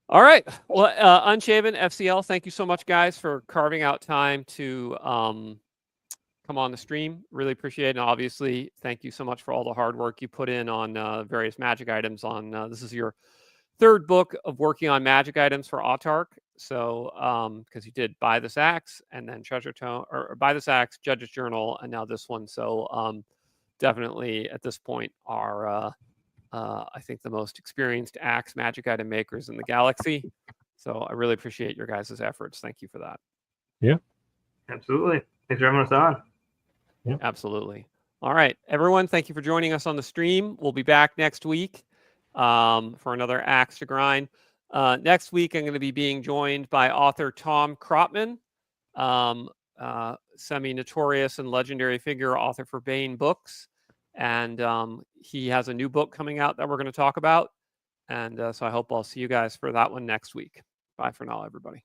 All right. Well, Unshaven, FCL, thank you so much, guys, for carving out time to come on the stream. Really appreciate it. And obviously, thank you so much for all the hard work you put in on various magic items. This is your 3rd book of working on magic items for Autark. So, because you did Buy This Axe, and then Treasure Tome, or Buy This Axe, Judge's Journal, and now this one. So, definitely at this point are, I think, the most experienced axe magic item makers in the galaxy. So, I really appreciate your guys' efforts. Thank you for that. Yeah, absolutely. Thanks for having us on. Yeah, absolutely. All right, everyone, thank you for joining us on the stream. We'll be back next week for another Axe to Grind. Next week, I'm going to be being joined by author Tom Kropman, semi-notorious and legendary figure, author for Baen Books. And he has a new book coming out that we're going to talk about. And so I hope I'll see you guys for that one next week. Bye for now, everybody.